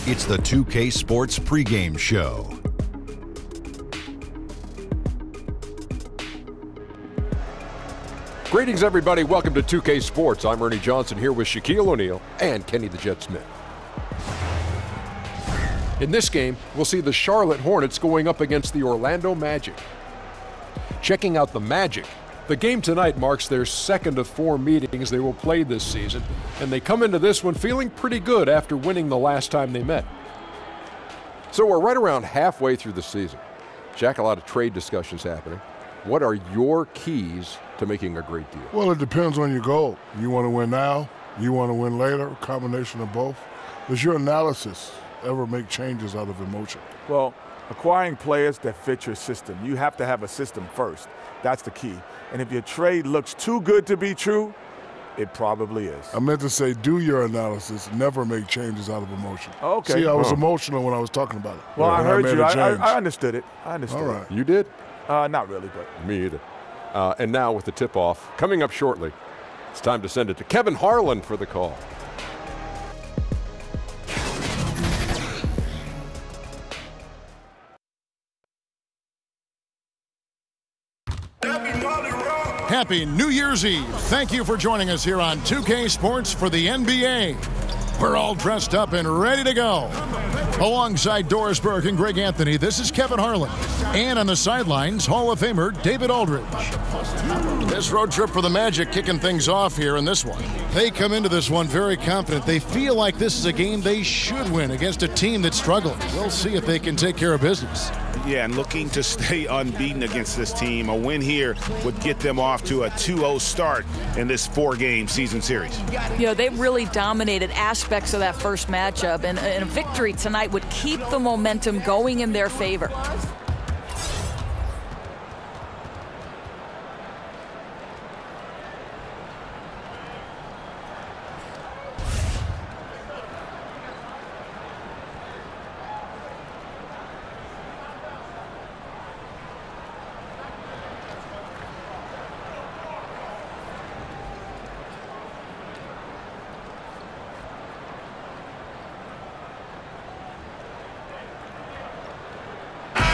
It's the 2K Sports pregame show. Greetings, everybody. Welcome to 2K Sports. I'm Ernie Johnson here with Shaquille O'Neal and Kenny the Jet Smith. In this game, we'll see the Charlotte Hornets going up against the Orlando Magic. Checking out the Magic, the game tonight marks their second of 4 meetings they will play this season, and they come into this one feeling pretty good after winning the last time they met. So we're right around halfway through the season. Jack, a lot of trade discussions happening. What are your keys to making a great deal? Well, it depends on your goal. You want to win now? You want to win later? A combination of both? Does your analysis ever make changes out of emotion? Well, acquiring players that fit your system. You have to have a system first. That's the key. And if your trade looks too good to be true, it probably is. I meant to say, do your analysis, never make changes out of emotion. Okay. See, I was emotional when I was talking about it. Well, I heard you. I understood it. I understood All right. it. You did? Not really, but. Me either. And now with the tip-off coming up shortly, it's time to send it to Kevin Harlan for the call. Happy New Year's Eve. Thank you for joining us here on 2K Sports for the NBA. We're all dressed up and ready to go. Alongside Doris Burke and Greg Anthony, this is Kevin Harlan. And on the sidelines, Hall of Famer David Aldridge. This road trip for the Magic kicking things off here in this one. They come into this one very confident. They feel like this is a game they should win against a team that's struggling. We'll see if they can take care of business. Yeah, and looking to stay unbeaten against this team. A win here would get them off to a 2-0 start in this 4-game season series. You know, they really dominated aspects of that first matchup, and a victory tonight would keep the momentum going in their favor.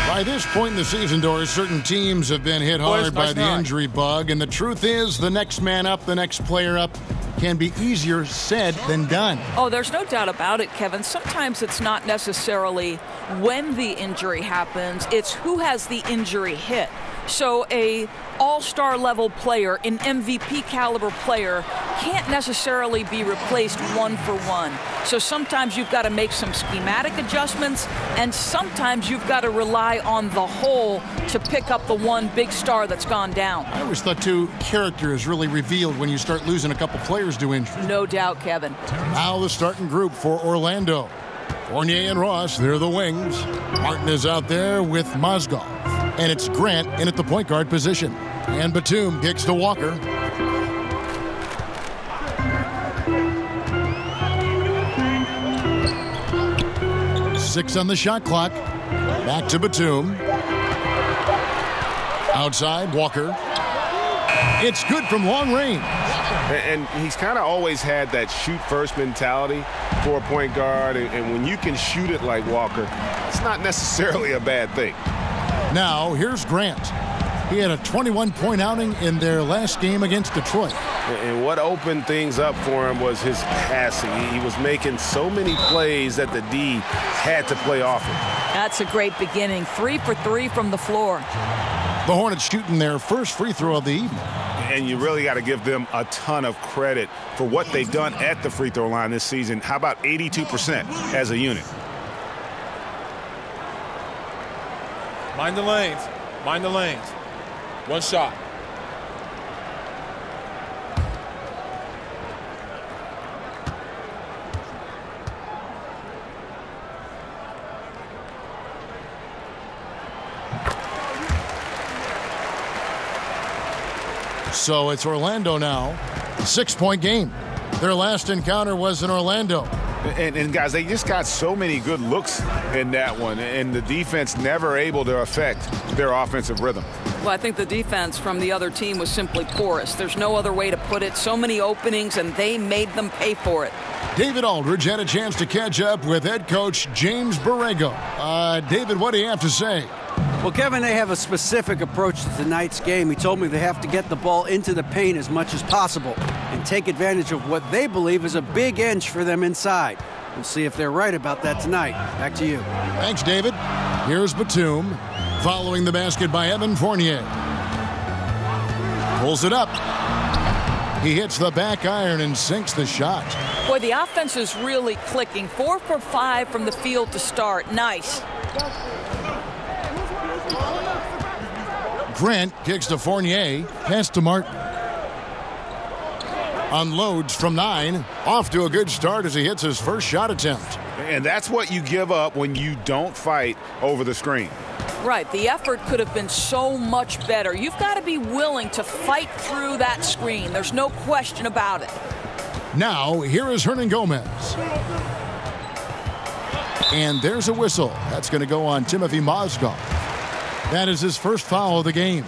By this point in the season, Doris, certain teams have been hit hard by the injury bug, and the truth is the next man up, the next player up, can be easier said than done. Oh, there's no doubt about it, Kevin. Sometimes it's not necessarily when the injury happens, it's who has the injury hit. So a all-star level player, an MVP caliber player, can't necessarily be replaced one for one. So sometimes you've got to make some schematic adjustments, and sometimes you've got to rely on the whole to pick up the one big star that's gone down. I always thought, too, character is really revealed when you start losing a couple players to injury. No doubt, Kevin. Now the starting group for Orlando. Fournier and Ross, they're the wings. Martin is out there with Mozgov. And it's Grant in at the point guard position. And Batum kicks to Walker. Six on the shot clock. Back to Batum. Outside, Walker. It's good from long range. And he's kind of always had that shoot-first mentality for a point guard. And when you can shoot it like Walker, it's not necessarily a bad thing. Now, here's Grant. He had a 21-point outing in their last game against Detroit. And what opened things up for him was his passing. He was making so many plays that the D had to play off him. That's a great beginning. 3 for 3 from the floor. The Hornets shooting their first free throw of the evening. And you really got to give them a ton of credit for what they've done at the free throw line this season. How about 82% as a unit? Mind the lanes. Mind the lanes. One shot. So it's Orlando now. 6-point game. Their last encounter was in Orlando. And guys, they just got so many good looks in that one, and the defense never able to affect their offensive rhythm. Well, I think the defense from the other team was simply porous. There's no other way to put it. So many openings, and they made them pay for it. David Aldridge had a chance to catch up with head coach James Borrego. David, what do you have to say? Well, Kevin, they have a specific approach to tonight's game. He told me they have to get the ball into the paint as much as possible and take advantage of what they believe is a big inch for them inside. We'll see if they're right about that tonight. Back to you. Thanks, David. Here's Batum, following the basket by Evan Fournier. Pulls it up. He hits the back iron and sinks the shot. Boy, the offense is really clicking. 4 for 5 from the field to start. Nice. Grant kicks to Fournier. Pass to Martin. Unloads from 9. Off to a good start as he hits his first shot attempt. And that's what you give up when you don't fight over the screen. Right. The effort could have been so much better. You've got to be willing to fight through that screen. There's no question about it. Now, here is Hernangomez. And there's a whistle. That's going to go on Timothy Mozgov. That is his first foul of the game.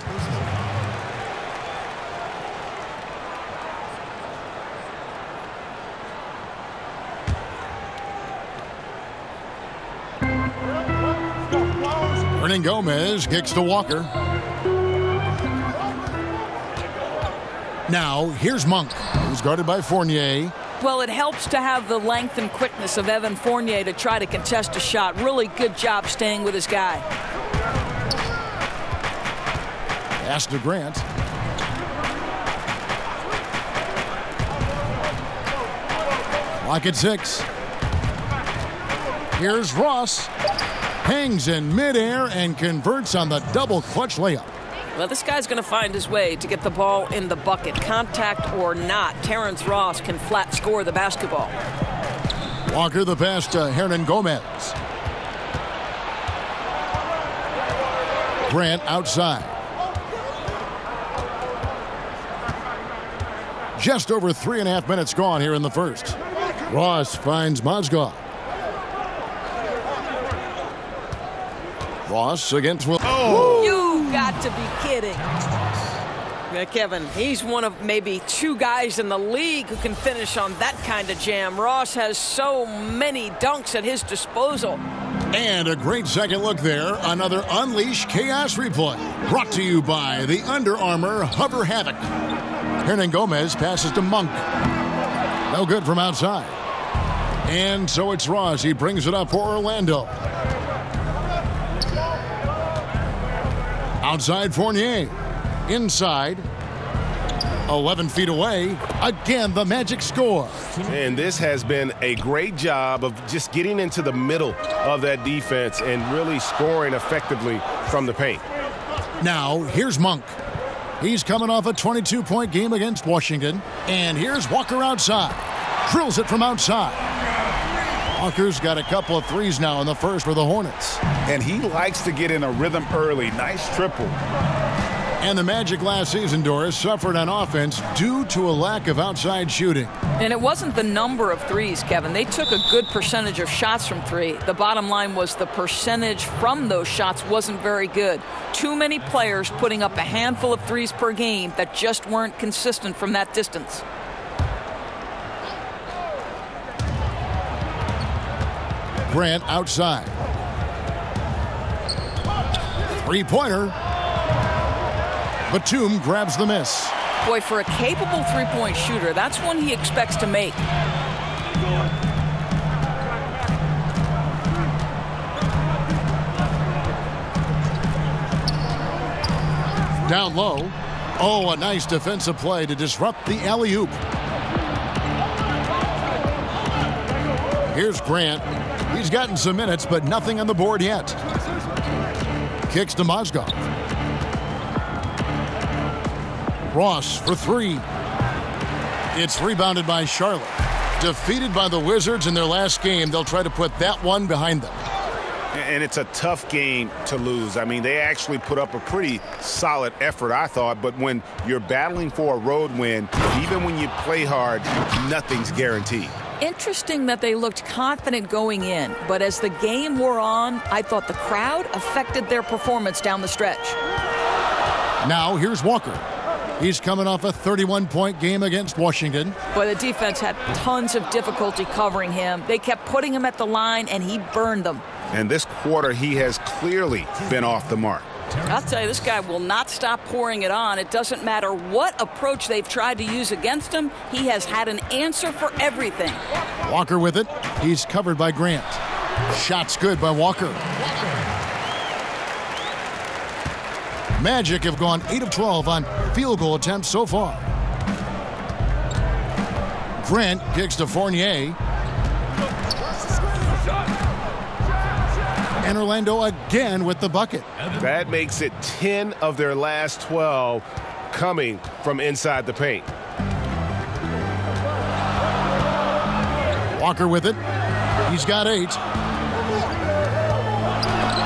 Hernangomez kicks to Walker. Now, here's Monk, who's guarded by Fournier. Well, it helps to have the length and quickness of Evan Fournier to try to contest a shot. Really good job staying with his guy. Pass to Grant. Clock at 6. Here's Ross. Hangs in midair and converts on the double clutch layup. Well, this guy's going to find his way to get the ball in the bucket. Contact or not, Terrence Ross can flat score the basketball. Walker the pass to Hernangomez. Grant outside. Just over 3.5 minutes gone here in the first. Ross finds Mozgov. Ross against Will. Oh! You've got to be kidding. Yeah, Kevin, he's one of maybe 2 guys in the league who can finish on that kind of jam. Ross has so many dunks at his disposal. And a great second look there. Another Unleash Chaos replay. Brought to you by the Under Armour Hover Havoc. Hernangomez passes to Monk. No good from outside. And so it's Ross. He brings it up for Orlando. Outside Fournier. Inside. 11 feet away. Again, the Magic score. And this has been a great job of just getting into the middle of that defense and really scoring effectively from the paint. Now, here's Monk. He's coming off a 22-point game against Washington. And here's Walker outside. Drills it from outside. Walker's got a couple of threes now in the first for the Hornets. And he likes to get in a rhythm early. Nice triple. And the Magic last season, Doris, suffered on offense due to a lack of outside shooting. And it wasn't the number of threes, Kevin. They took a good percentage of shots from 3. The bottom line was the percentage from those shots wasn't very good. Too many players putting up a handful of threes per game that just weren't consistent from that distance. Grant outside. Three-pointer. Batum grabs the miss. Boy, for a capable three-point shooter, that's one he expects to make. Down low. Oh, a nice defensive play to disrupt the alley-oop. Here's Grant. He's gotten some minutes, but nothing on the board yet. Kicks to Mozgov. Ross for 3. It's rebounded by Charlotte. Defeated by the Wizards in their last game, they'll try to put that one behind them. And it's a tough game to lose. I mean, they actually put up a pretty solid effort, I thought. But when you're battling for a road win, even when you play hard, nothing's guaranteed. Interesting that they looked confident going in, but as the game wore on, I thought the crowd affected their performance down the stretch. Now here's Walker. He's coming off a 31-point game against Washington. Boy, the defense had tons of difficulty covering him. They kept putting him at the line, and he burned them. And this quarter, he has clearly been off the mark. I'll tell you, this guy will not stop pouring it on. It doesn't matter what approach they've tried to use against him. He has had an answer for everything. Walker with it. He's covered by Grant. Shot's good by Walker. Magic have gone 8 of 12 on field goal attempts so far. Grant kicks to Fournier. And Orlando again with the bucket. That makes it 10 of their last 12 coming from inside the paint. Walker with it. He's got 8.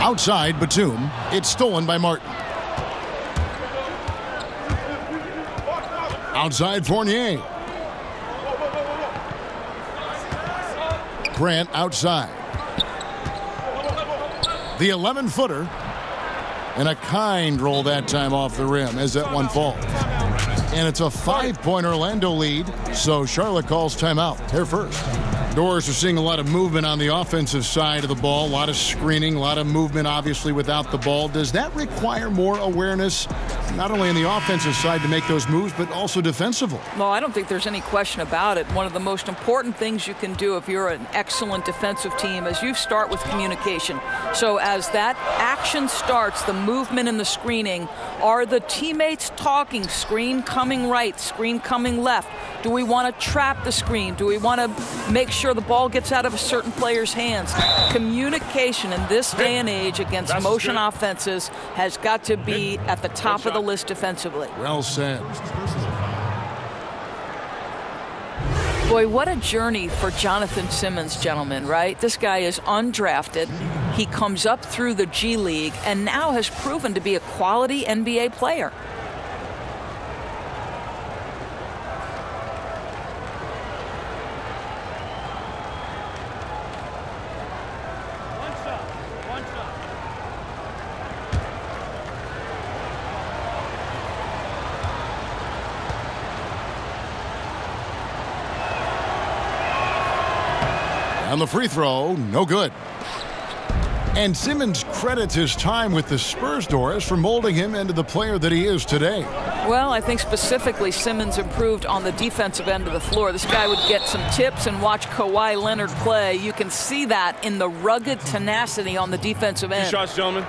Outside Batum. It's stolen by Martin. Outside Fournier. Grant outside. The 11-footer. And a kind roll that time off the rim as that one falls. And it's a 5-point Orlando lead, so Charlotte calls timeout. They're first. Doors are seeing a lot of movement on the offensive side of the ball. A lot of screening, a lot of movement, obviously, without the ball. Does that require more awareness, not only on the offensive side to make those moves, but also defensively? Well, I don't think there's any question about it. One of the most important things you can do if you're an excellent defensive team is you start with communication. So as that action starts, the movement and the screening, are the teammates talking? Screen coming right, screen coming left. Do we want to trap the screen? Do we want to make sure the ball gets out of a certain player's hands? Communication in this day and age against motion offenses has got to be at the top of the list defensively. Well said. Boy, what a journey for Jonathan Simmons, gentlemen, right? This guy is undrafted. He comes up through the G League and now has proven to be a quality NBA player. And the free throw, no good. And Simmons credits his time with the Spurs, Doris, for molding him into the player that he is today. Well, I think specifically Simmons improved on the defensive end of the floor. This guy would get some tips and watch Kawhi Leonard play. You can see that in the rugged tenacity on the defensive end. 2 shots, gentlemen.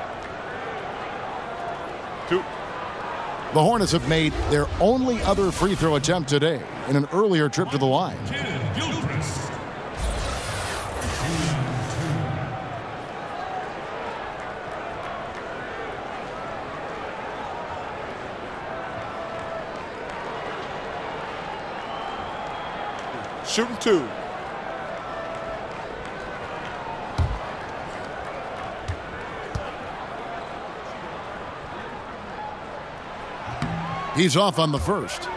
2. The Hornets have made their only other free throw attempt today in an earlier trip to the line. Shooting 2. He's off on the first.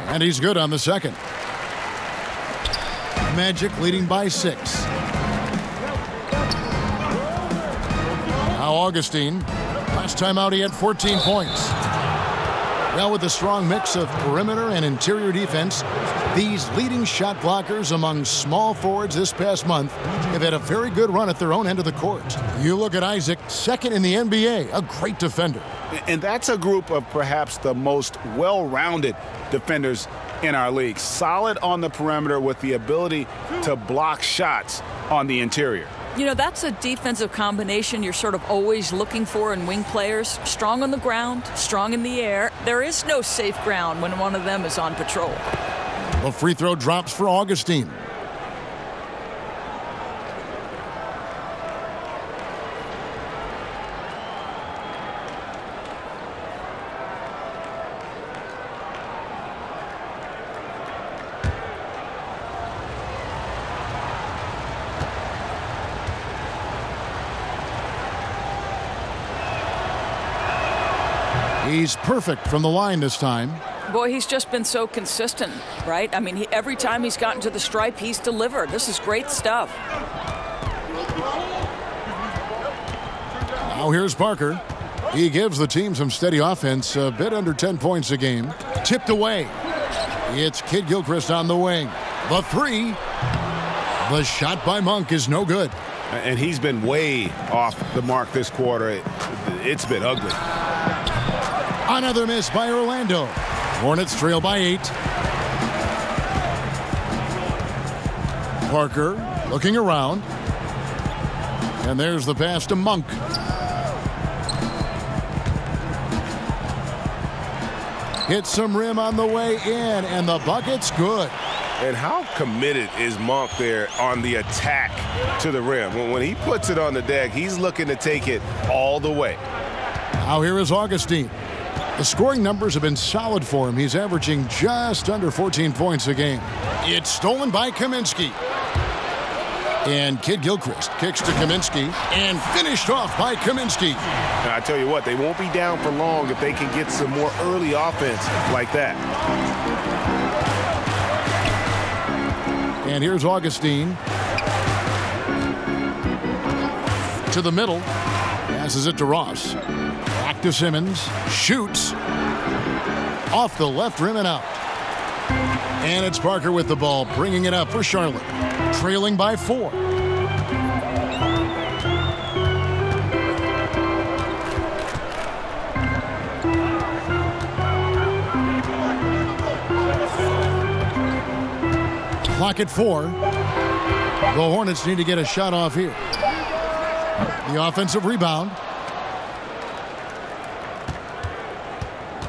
And he's good on the second. Magic leading by 6. Now Augustine. Last time out he had 14 points. Well, with a strong mix of perimeter and interior defense, these leading shot blockers among small forwards this past month have had a very good run at their own end of the court. You look at Isaac, second in the NBA, a great defender. And that's a group of perhaps the most well-rounded defenders in our league. Solid on the perimeter with the ability to block shots on the interior. You know, that's a defensive combination you're sort of always looking for in wing players. Strong on the ground, strong in the air. There is no safe ground when one of them is on patrol. The free throw drops for Augustine. He's perfect from the line this time. Boy, he's just been so consistent, right? I mean, every time he's gotten to the stripe, he's delivered. This is great stuff. Now here's Parker. He gives the team some steady offense, a bit under 10 points a game. Tipped away. It's Kid Gilchrist on the wing. The three. The shot by Monk is no good. And he's been way off the mark this quarter. It's been ugly. Another miss by Orlando. Hornets trail by 8. Parker looking around. And there's the pass to Monk. Hits some rim on the way in, and the bucket's good. And how committed is Monk there on the attack to the rim? When he puts it on the deck, he's looking to take it all the way. Now here is Augustine. The scoring numbers have been solid for him. He's averaging just under 14 points a game. It's stolen by Kaminsky. And Kid Gilchrist kicks to Kaminsky and finished off by Kaminsky. Now, I tell you what, they won't be down for long if they can get some more early offense like that. And here's Augustine. To the middle. Passes it to Ross. Back to Simmons. Shoots. Off the left rim and out. And it's Parker with the ball, bringing it up for Charlotte. Trailing by 4. Clock at 4. The Hornets need to get a shot off here. The offensive rebound.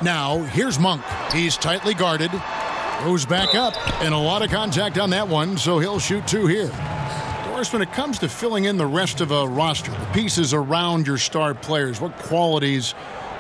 Now, here's Monk. He's tightly guarded. Goes back up, and a lot of contact on that one, so he'll shoot 2 here. Doris, when it comes to filling in the rest of a roster, the pieces around your star players, what qualities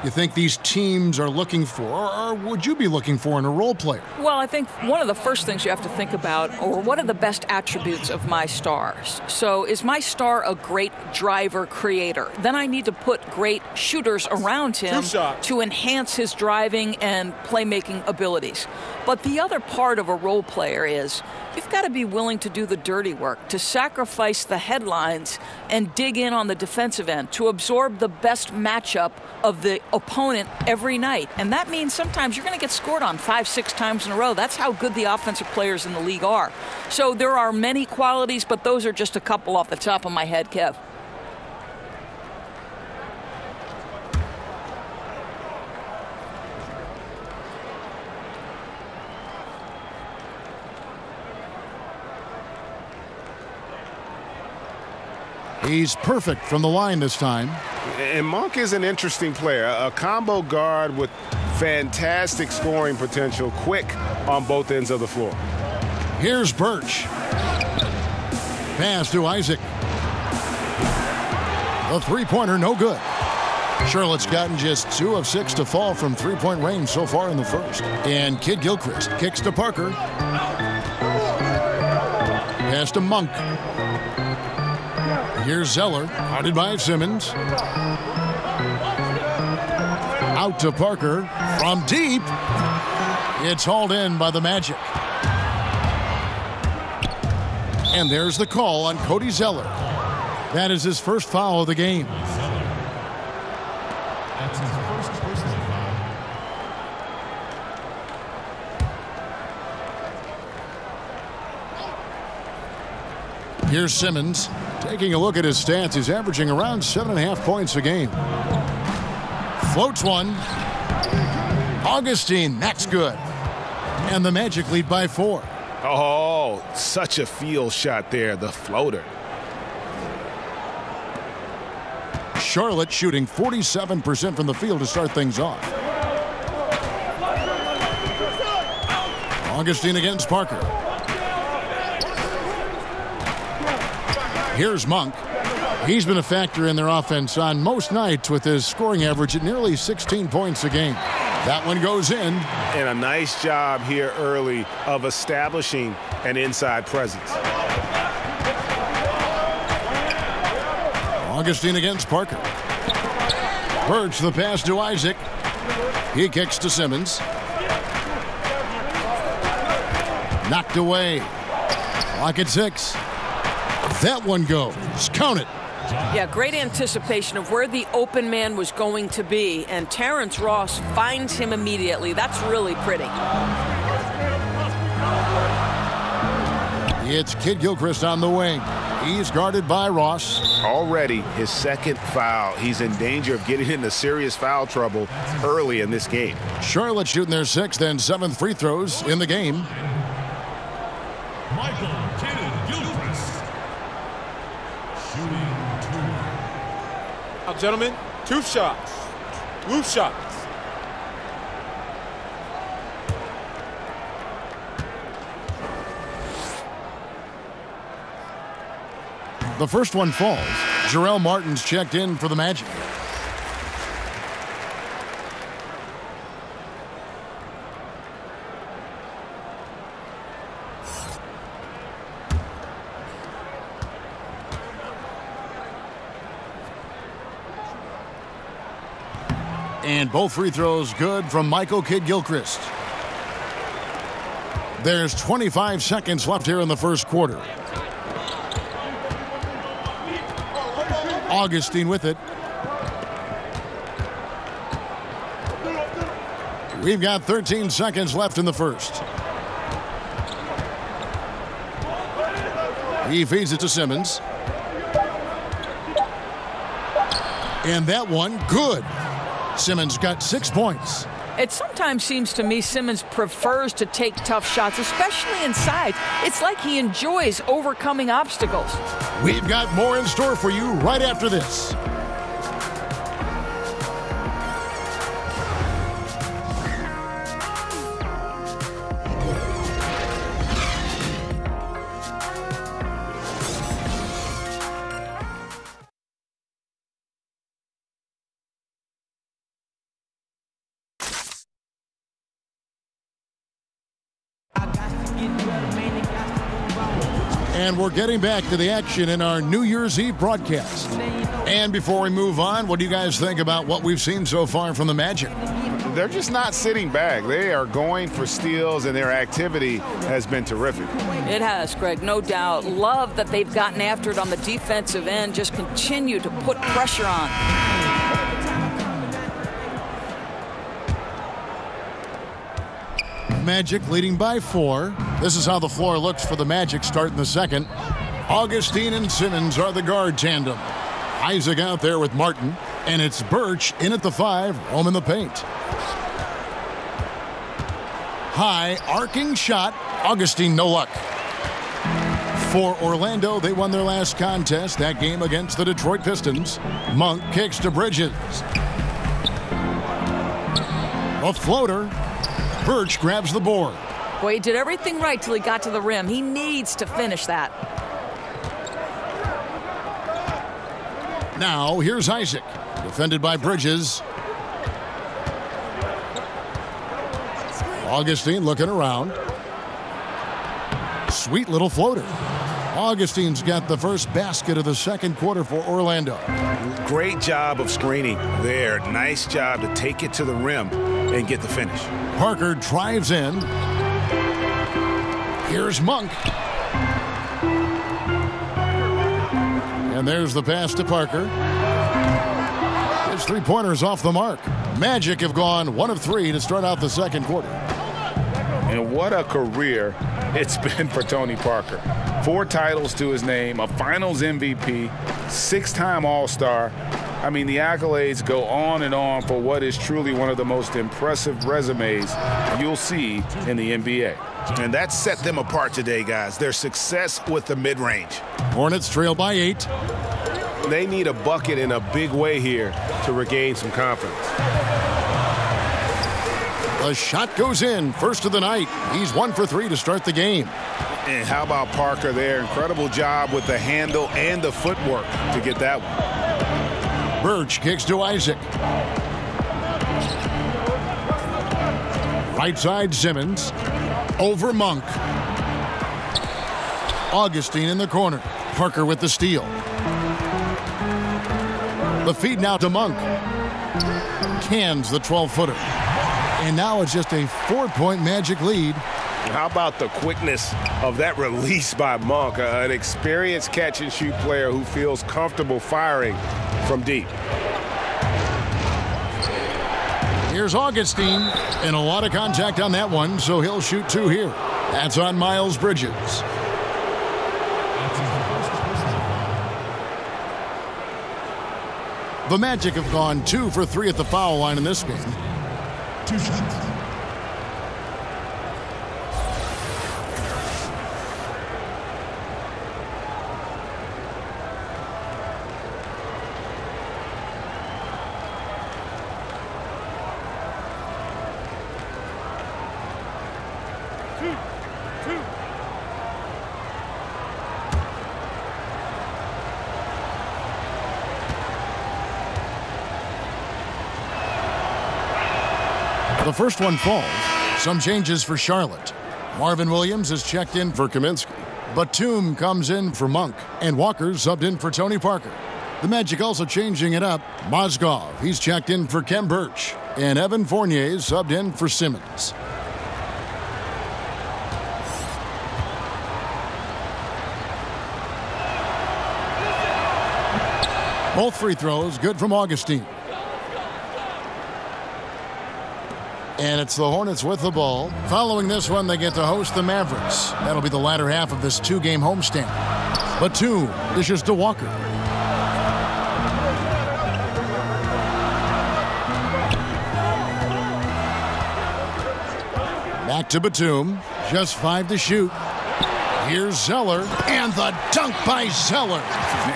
you think these teams are looking for, or would you be looking for in a role player? Well, I think one of the first things you have to think about, or what are the best attributes of my stars? So is my star a great driver creator? Then I need to put great shooters around him to enhance his driving and playmaking abilities. But the other part of a role player is you've got to be willing to do the dirty work, to sacrifice the headlines and dig in on the defensive end, to absorb the best matchup of the opponent every night. And that means sometimes you're going to get scored on 5-6 times in a row. That's how good the offensive players in the league are. So there are many qualities, but those are just a couple off the top of my head, Kev. He's perfect from the line this time. And Monk is an interesting player, a combo guard with fantastic scoring potential, quick on both ends of the floor. Here's Birch. Pass to Isaac. The three-pointer, no good. Charlotte's gotten just 2 of 6 to fall from three-point range so far in the first. And Kid Gilchrist kicks to Parker. Pass to Monk. Here's Zeller, guarded by Simmons. Out to Parker from deep. It's hauled in by the Magic. And there's the call on Cody Zeller. That is his first foul of the game. That's his first personal foul. Here's Simmons. Taking a look at his stats, he's averaging around 7.5 points a game. Floats one. Augustine, that's good. And the Magic lead by 4. Oh, such a field shot there, the floater. Charlotte shooting 47% from the field to start things off. Augustine against Parker. Here's Monk. He's been a factor in their offense on most nights with his scoring average at nearly 16 points a game. That one goes in. And a nice job here early of establishing an inside presence. Augustine against Parker. Birch the pass to Isaac. He kicks to Simmons. Knocked away. Clock at 6. That one goes. Count it. Yeah, great anticipation of where the open man was going to be, and Terrence Ross finds him immediately. That's really pretty. It's Kidd-Gilchrist on the wing. He's guarded by Ross. Already his second foul. He's in danger of getting into serious foul trouble early in this game. Charlotte shooting their 6th and 7th free throws in the game. Now, gentlemen, 2 shots. Loose shots. The first one falls. Jarrell Martin's checked in for the Magic. And both free throws good from Michael Kidd-Gilchrist. There's 25 seconds left here in the first quarter. Augustine with it. We've got 13 seconds left in the first. He feeds it to Simmons. And that one, good. Simmons got 6 points. It sometimes seems to me Simmons prefers to take tough shots, especially inside. It's like he enjoys overcoming obstacles. We've got more in store for you right after this. And we're getting back to the action in our New Year's Eve broadcast. And before we move on, what do you guys think about what we've seen so far from the Magic? They're just not sitting back. They are going for steals, and their activity has been terrific. It has, Greg, no doubt. Love that they've gotten after it on the defensive end. Just continue to put pressure on. Magic leading by 4. This is how the floor looks for the Magic starting the second. Augustine and Simmons are the guard tandem. Isaac out there with Martin, and it's Birch in at the 5, roaming the paint. High, arcing shot. Augustine, no luck. For Orlando, they won their last contest, that game against the Detroit Pistons. Monk kicks to Bridges. A floater. Birch grabs the board. Boy, he did everything right till he got to the rim. He needs to finish that. Now, here's Isaac. Defended by Bridges. Augustine looking around. Sweet little floater. Augustine's got the first basket of the second quarter for Orlando. Great job of screening there. Nice job to take it to the rim and get the finish. Parker drives in. Here's Monk. And there's the pass to Parker. His 3-pointers off the mark. Magic have gone 1 of 3 to start out the second quarter. And what a career it's been for Tony Parker. 4 titles to his name, a Finals MVP, 6-time All-Star. I mean, the accolades go on and on for what is truly one of the most impressive resumes you'll see in the NBA. And that set them apart today, guys. Their success with the mid-range. Hornets trail by 8. They need a bucket in a big way here to regain some confidence. The shot goes in, first of the night. He's 1 for 3 to start the game. And how about Parker there? Incredible job with the handle and the footwork to get that one. Birch kicks to Isaac. Right side Simmons. Over Monk. Augustine in the corner. Parker with the steal. The feed now to Monk. cans the 12-footer. And now it's just a 4-point Magic lead. How about the quickness of that release by Monk, an experienced catch-and-shoot player who feels comfortable firing from deep. Here's Augustine, and a lot of contact on that one, so he'll shoot 2 here. That's on Miles Bridges. The Magic have gone 2 for 3 at the foul line in this game. 2 shots. The first one falls. Some changes for Charlotte. Marvin Williams is checked in for Kaminsky. Batum comes in for Monk. And Walker subbed in for Tony Parker. The Magic also changing it up. Mozgov, he's checked in for Kem Birch. And Evan Fournier subbed in for Simmons. Both free throws good from Augustine. And it's the Hornets with the ball. Following this one, they get to host the Mavericks. That'll be the latter half of this 2-game homestand. Batum dishes to Walker. Back to Batum. Just 5 to shoot. Here's Zeller, and the dunk by Zeller.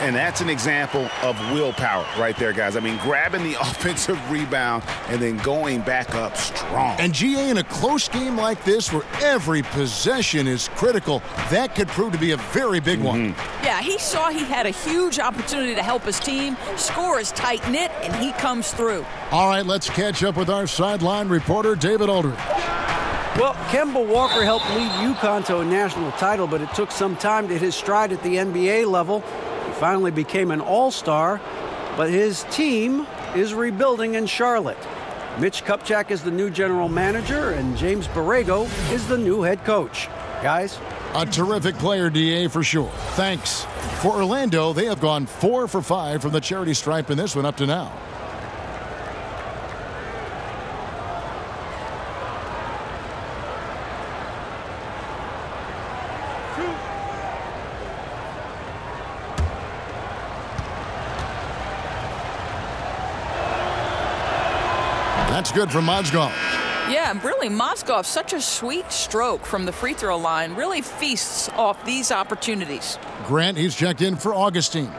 And that's an example of willpower right there, guys. I mean, grabbing the offensive rebound and then going back up strong. And GA, in a close game like this where every possession is critical, that could prove to be a very big one. Yeah, he saw he had a huge opportunity to help his team. Score is tight-knit, and he comes through. All right, let's catch up with our sideline reporter, David Aldridge. Well, Kemba Walker helped lead UConn to a national title, but it took some time to hit his stride at the NBA level. He finally became an all-star, but his team is rebuilding in Charlotte. Mitch Kupchak is the new general manager, and James Borrego is the new head coach. Guys? A terrific player, DA, for sure. Thanks. For Orlando, they have gone 4 for 5 from the charity stripe in this one up to now. That's good from Mozgov. Yeah, really, Mozgov, such a sweet stroke from the free throw line, really feasts off these opportunities. Grant, he's checked in for Augustine.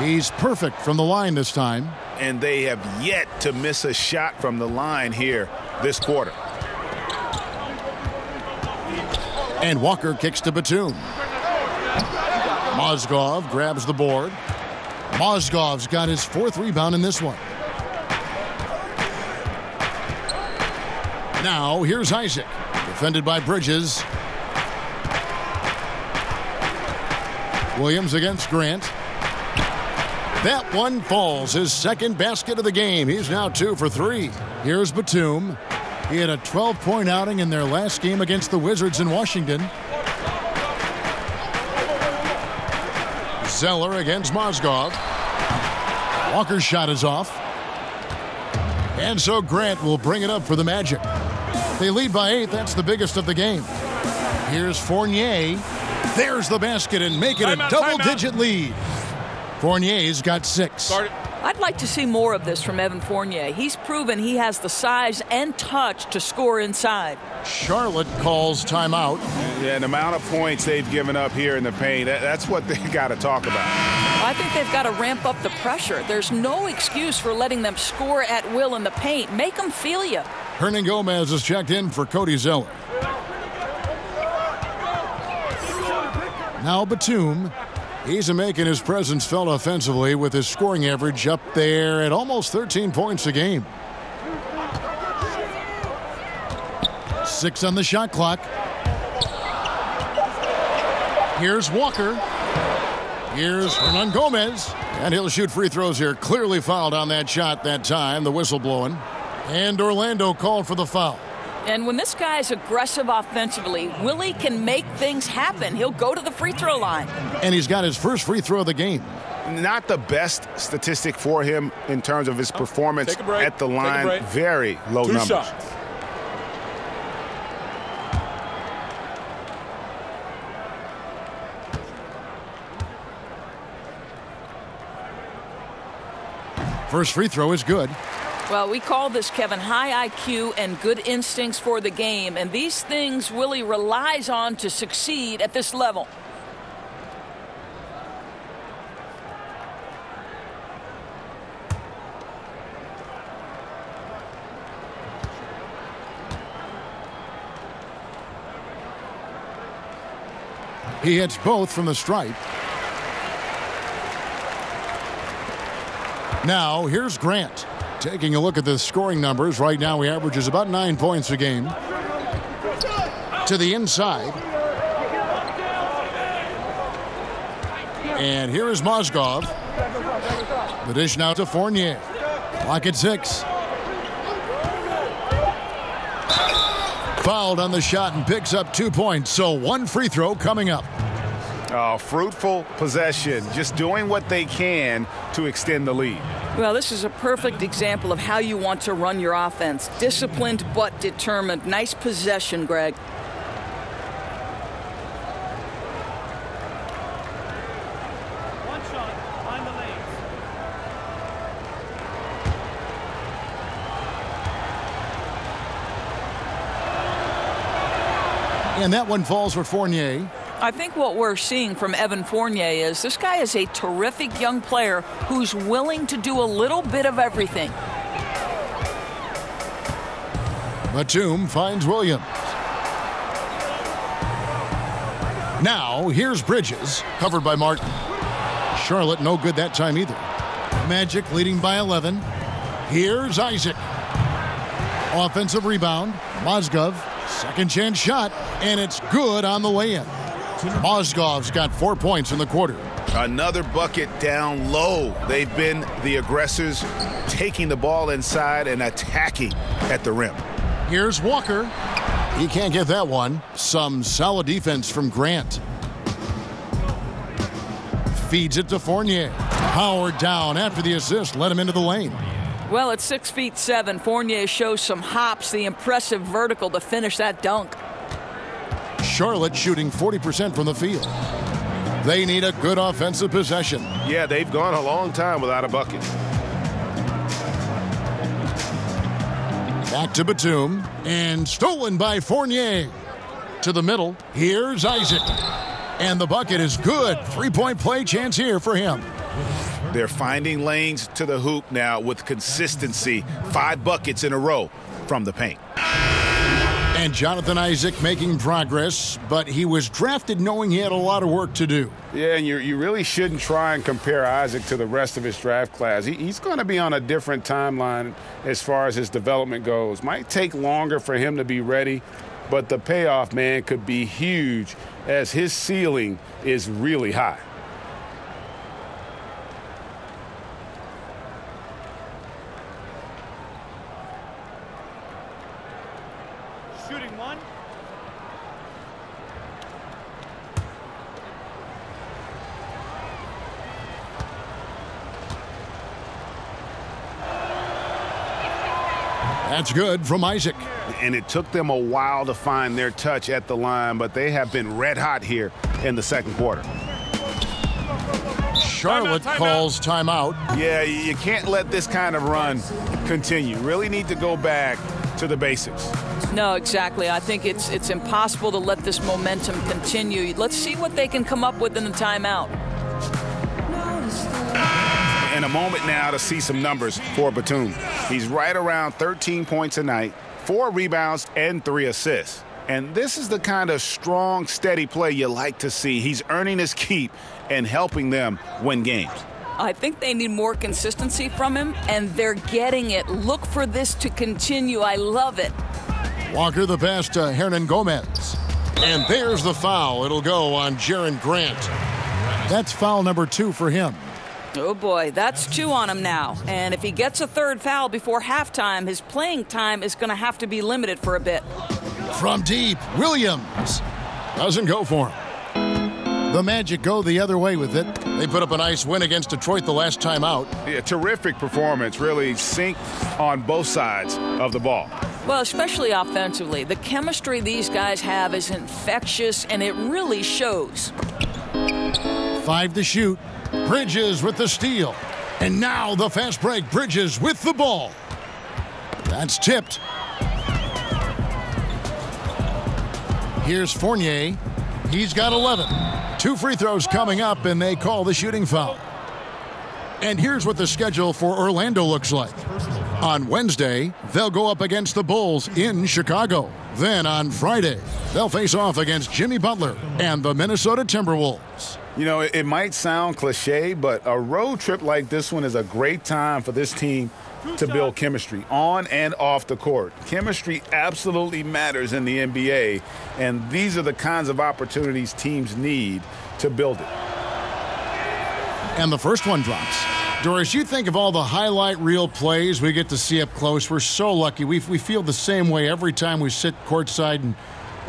He's perfect from the line this time. And they have yet to miss a shot from the line here this quarter. And Walker kicks to Batum. Mozgov grabs the board. Mozgov's got his 4th rebound in this one. Now here's Isaac, defended by Bridges. Williams against Grant. That one falls, his 2nd basket of the game. He's now 2 for 3. Here's Batum. He had a 12-point outing in their last game against the Wizards in Washington. Zeller against Mozgov. Walker's shot is off. And so Grant will bring it up for the Magic. They lead by 8. That's the biggest of the game. Here's Fournier. There's the basket and make it a double-digit lead. Fournier's got 6. I'd like to see more of this from Evan Fournier. He's proven he has the size and touch to score inside. Charlotte calls timeout. Yeah, the amount of points they've given up here in the paint, that's what they got to talk about. I think they've got to ramp up the pressure. There's no excuse for letting them score at will in the paint. Make them feel you. Hernan Gomez is checked in for Cody Zeller. Now Batum. He's making his presence felt offensively with his scoring average up there at almost 13 points a game. 6 on the shot clock. Here's Walker. Here's Hernan Gomez. And he'll shoot free throws here. Clearly fouled on that shot that time. The whistle blowing. And Orlando called for the foul. And when this guy's aggressive offensively, Willie can make things happen. He'll go to the free throw line. And he's got his first free throw of the game. Not the best statistic for him in terms of his performance at the line. Very low numbers. 2 shots. First free throw is good. Well, we call this, Kevin, high IQ and good instincts for the game. And these things Willie relies on to succeed at this level. He hits both from the stripe. Now, here's Grant. Taking a look at the scoring numbers, right now he averages about 9 points a game. To the inside. And here is Mozgov. The dish now to Fournier. Clock at 6. Fouled on the shot and picks up 2 points, so 1 free throw coming up. Oh, fruitful possession, just doing what they can to extend the lead. Well, this is a perfect example of how you want to run your offense. Disciplined but determined. Nice possession, Greg. One shot, behind the lanes. And that one falls for Fournier. I think what we're seeing from Evan Fournier is this guy is a terrific young player who's willing to do a little bit of everything. Batum finds Williams. Now, here's Bridges, covered by Martin. Charlotte no good that time either. Magic leading by 11. Here's Isaac. Offensive rebound. Mozgov, second chance shot, and it's good on the way-in. Mozgov's got 4 points in the quarter. Another bucket down low. They've been the aggressors, taking the ball inside and attacking at the rim. Here's Walker. He can't get that one. Some solid defense from Grant. Feeds it to Fournier. Howard down after the assist. Let him into the lane. Well, at 6'7", Fournier shows some hops, the impressive vertical to finish that dunk. Charlotte shooting 40% from the field. They need a good offensive possession. Yeah, they've gone a long time without a bucket. Back to Batum. And stolen by Fournier. To the middle. Here's Isaac. And the bucket is good. 3-point play chance here for him. They're finding lanes to the hoop now with consistency. 5 buckets in a row from the paint. And Jonathan Isaac making progress, but he was drafted knowing he had a lot of work to do. Yeah, and you really shouldn't try and compare Isaac to the rest of his draft class. He's going to be on a different timeline as far as his development goes. Might take longer for him to be ready, but the payoff, man, could be huge as his ceiling is really high. Shooting one. That's good from Isaac. And it took them a while to find their touch at the line, but they have been red hot here in the second quarter. Charlotte calls timeout. Yeah, you can't let this kind of run continue. Really need to go back to the basics. No, exactly. I think it's impossible to let this momentum continue. Let's see what they can come up with in the timeout. And a moment now to see some numbers for Batum. He's right around 13 points a night, 4 rebounds, and 3 assists. And this is the kind of strong, steady play you like to see. He's earning his keep and helping them win games. I think they need more consistency from him, and they're getting it. Look for this to continue. I love it. Walker the pass to Hernan Gomez. And there's the foul. It'll go on Jaron Grant. That's foul number 2 for him. Oh, boy, that's 2 on him now. And if he gets a 3rd foul before halftime, his playing time is going to have to be limited for a bit. From deep, Williams doesn't go for him. The Magic go the other way with it. They put up a nice win against Detroit the last time out. Yeah, terrific performance, really synced on both sides of the ball. Well, especially offensively. The chemistry these guys have is infectious, and it really shows. 5 to shoot. Bridges with the steal. And now the fast break. Bridges with the ball. That's tipped. Here's Fournier. He's got 11. 2 free throws coming up, and they call the shooting foul. And here's what the schedule for Orlando looks like. On Wednesday, they'll go up against the Bulls in Chicago. Then on Friday, they'll face off against Jimmy Butler and the Minnesota Timberwolves. You know, it might sound cliche, but a road trip like this one is a great time for this team to build chemistry on and off the court. Chemistry absolutely matters in the NBA, and these are the kinds of opportunities teams need to build it. And the first one drops. Doris, you think of all the highlight reel plays we get to see up close. We're so lucky. We feel the same way every time we sit courtside and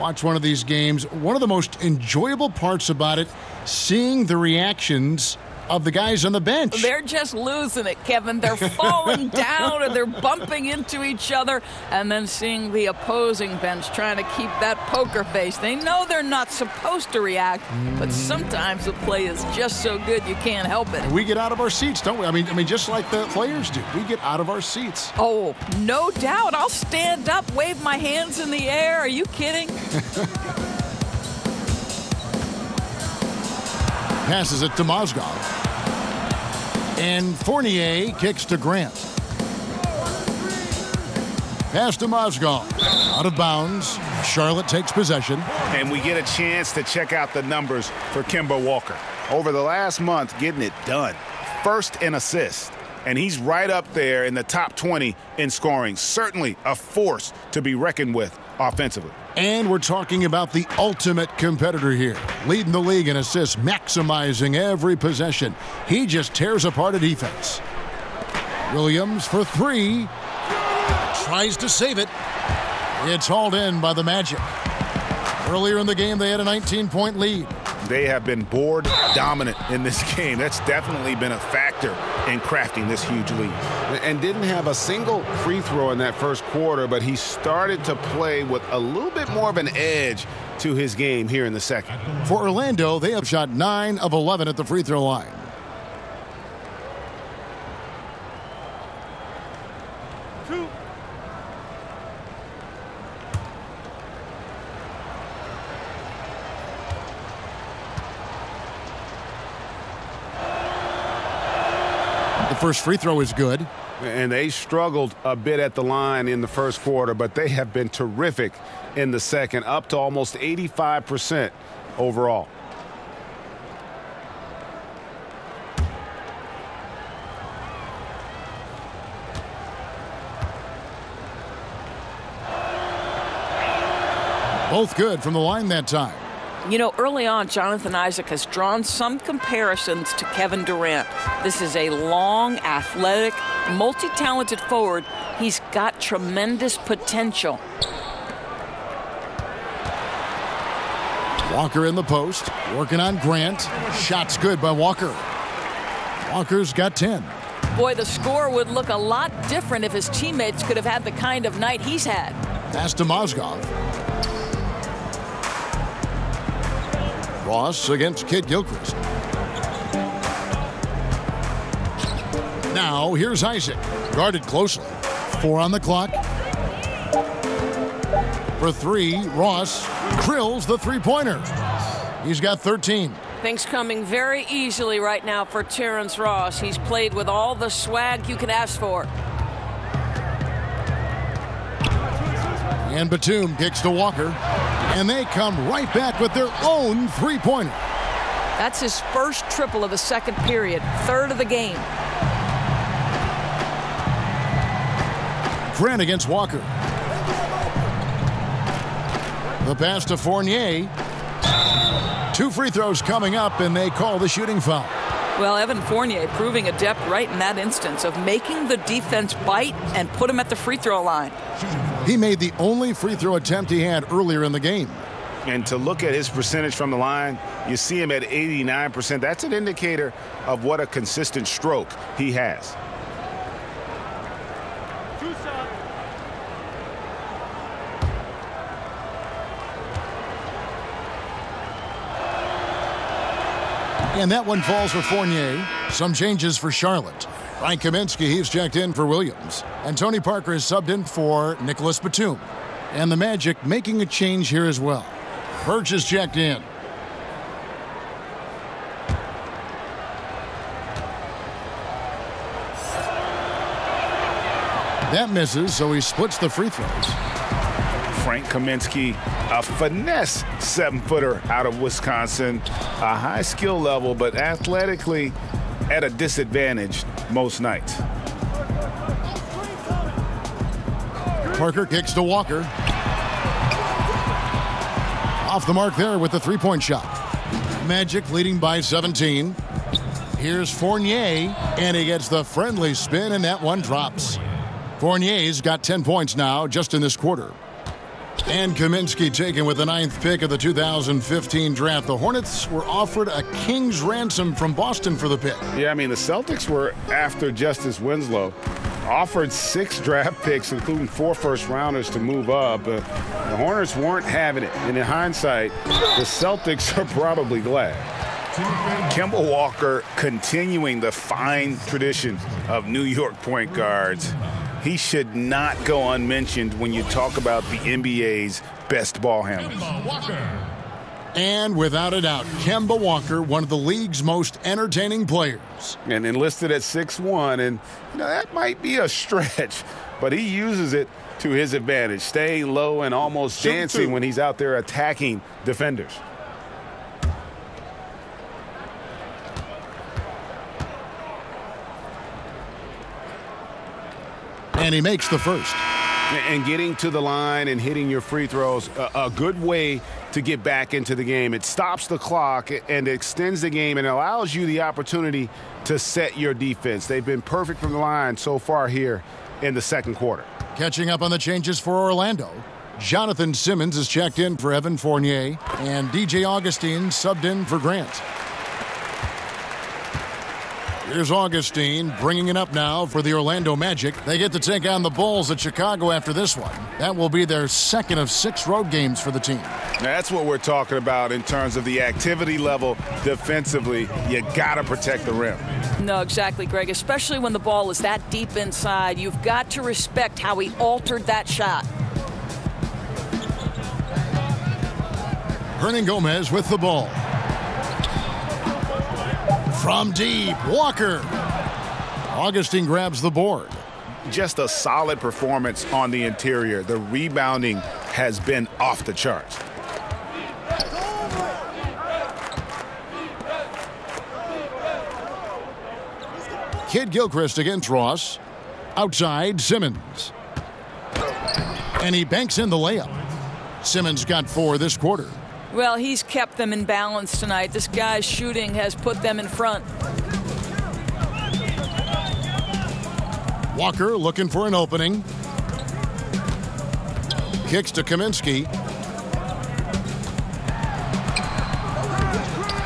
watch one of these games. One of the most enjoyable parts about it, seeing the reactions of the guys on the bench. They're just losing it, Kevin. They're falling down and they're bumping into each other, and then seeing the opposing bench trying to keep that poker face. They know they're not supposed to react, but sometimes the play is just so good you can't help it. We get out of our seats, don't we? I mean, just like the players do. We get out of our seats. Oh, no doubt. I'll stand up, wave my hands in the air. Are you kidding? Passes it to Mozgov. And Fournier kicks to Grant. Pass to Mozgov. Out of bounds. Charlotte takes possession. And we get a chance to check out the numbers for Kemba Walker. Over the last month, getting it done. First in assists. And he's right up there in the top 20 in scoring. Certainly a force to be reckoned with offensively. And we're talking about the ultimate competitor here. Leading the league in assists, maximizing every possession. He just tears apart a defense. Williams for 3. Tries to save it. It's hauled in by the Magic. Earlier in the game, they had a 19-point lead. They have been board dominant in this game. That's definitely been a factor in crafting this huge lead. And didn't have a single free throw in that first quarter, but he started to play with a little bit more of an edge to his game here in the second. For Orlando, they have shot 9 of 11 at the free throw line. The first free throw is good. And they struggled a bit at the line in the first quarter, but they have been terrific in the second, up to almost 85% overall. Both good from the line that time. You know, early on, Jonathan Isaac has drawn some comparisons to Kevin Durant. This is a long, athletic, multi-talented forward. He's got tremendous potential. Walker in the post, working on Grant. Shot's good by Walker. Walker's got 10. Boy, the score would look a lot different if his teammates could have had the kind of night he's had. Pass to Mozgov. Ross against Kid Gilchrist. Now, here's Isaac. Guarded closely. 4 on the clock. For 3, Ross drills the three-pointer. He's got 13. Things coming very easily right now for Terrence Ross. He's played with all the swag you could ask for. And Batum kicks to Walker. And they come right back with their own three-pointer. That's his first triple of the second period, third of the game. Grant against Walker. The pass to Fournier. 2 free throws coming up, and they call the shooting foul. Well, Evan Fournier proving adept right in that instance of making the defense bite and put him at the free throw line. He made the only free throw attempt he had earlier in the game. And to look at his percentage from the line, you see him at 89%. That's an indicator of what a consistent stroke he has. And that one falls for Fournier. Some changes for Charlotte. Frank Kaminsky, he's checked in for Williams. And Tony Parker is subbed in for Nicholas Batum. And the Magic making a change here as well. Birch is checked in. That misses, so he splits the free throws. Frank Kaminsky, a finesse 7-footer out of Wisconsin. A high skill level, but athletically at a disadvantage most nights. Parker kicks to Walker. Off the mark there with the three-point shot. Magic leading by 17. Here's Fournier, and he gets the friendly spin, and that one drops. Fournier's got 10 points now just in this quarter. And Kaminsky taken with the 9th pick of the 2015 draft. The Hornets were offered a king's ransom from Boston for the pick. Yeah, I mean, the Celtics were after Justice Winslow. Offered 6 draft picks, including 4 first-rounders to move up. The Hornets weren't having it. And in hindsight, the Celtics are probably glad. Kemba Walker continuing the fine tradition of New York point guards. He should not go unmentioned when you talk about the NBA's best ball handlers. And without a doubt, Kemba Walker, one of the league's most entertaining players. And enlisted at 6'1", and that might be a stretch, but he uses it to his advantage, staying low and almost dancing when he's out there attacking defenders. And he makes the first. And getting to the line and hitting your free throws, a good way to get back into the game. It stops the clock and extends the game and allows you the opportunity to set your defense. They've been perfect from the line so far here in the second quarter. Catching up on the changes for Orlando. Jonathan Simmons is checked in for Evan Fournier, and DJ Augustine subbed in for Grant. Here's Augustine bringing it up now for the Orlando Magic. They get to take on the Bulls at Chicago after this one. That will be their second of 6 road games for the team. That's what we're talking about in terms of the activity level defensively. You got to protect the rim. No, exactly, Greg, especially when the ball is that deep inside. You've got to respect how he altered that shot. Hernangomez with the ball. From deep, Walker. Augustine grabs the board. Just a solid performance on the interior. The rebounding has been off the charts. Kid Gilchrist against Ross. Outside, Simmons. And he banks in the layup. Simmons got 4 this quarter. Well, he's kept them in balance tonight. This guy's shooting has put them in front. Walker looking for an opening. Kicks to Kaminsky.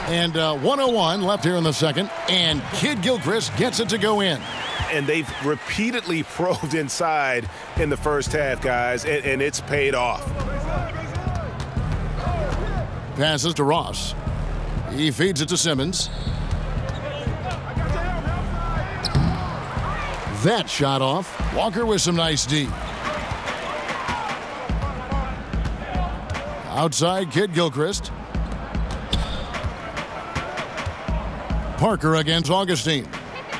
And 1:01 left here in the second. And Kid Gilchrist gets it to go in. And they've repeatedly probed inside in the first half, guys, and it's paid off. Passes to Ross. He feeds it to Simmons. That shot off. Walker with some nice D. Outside, Kid Gilchrist. Parker against Augustine.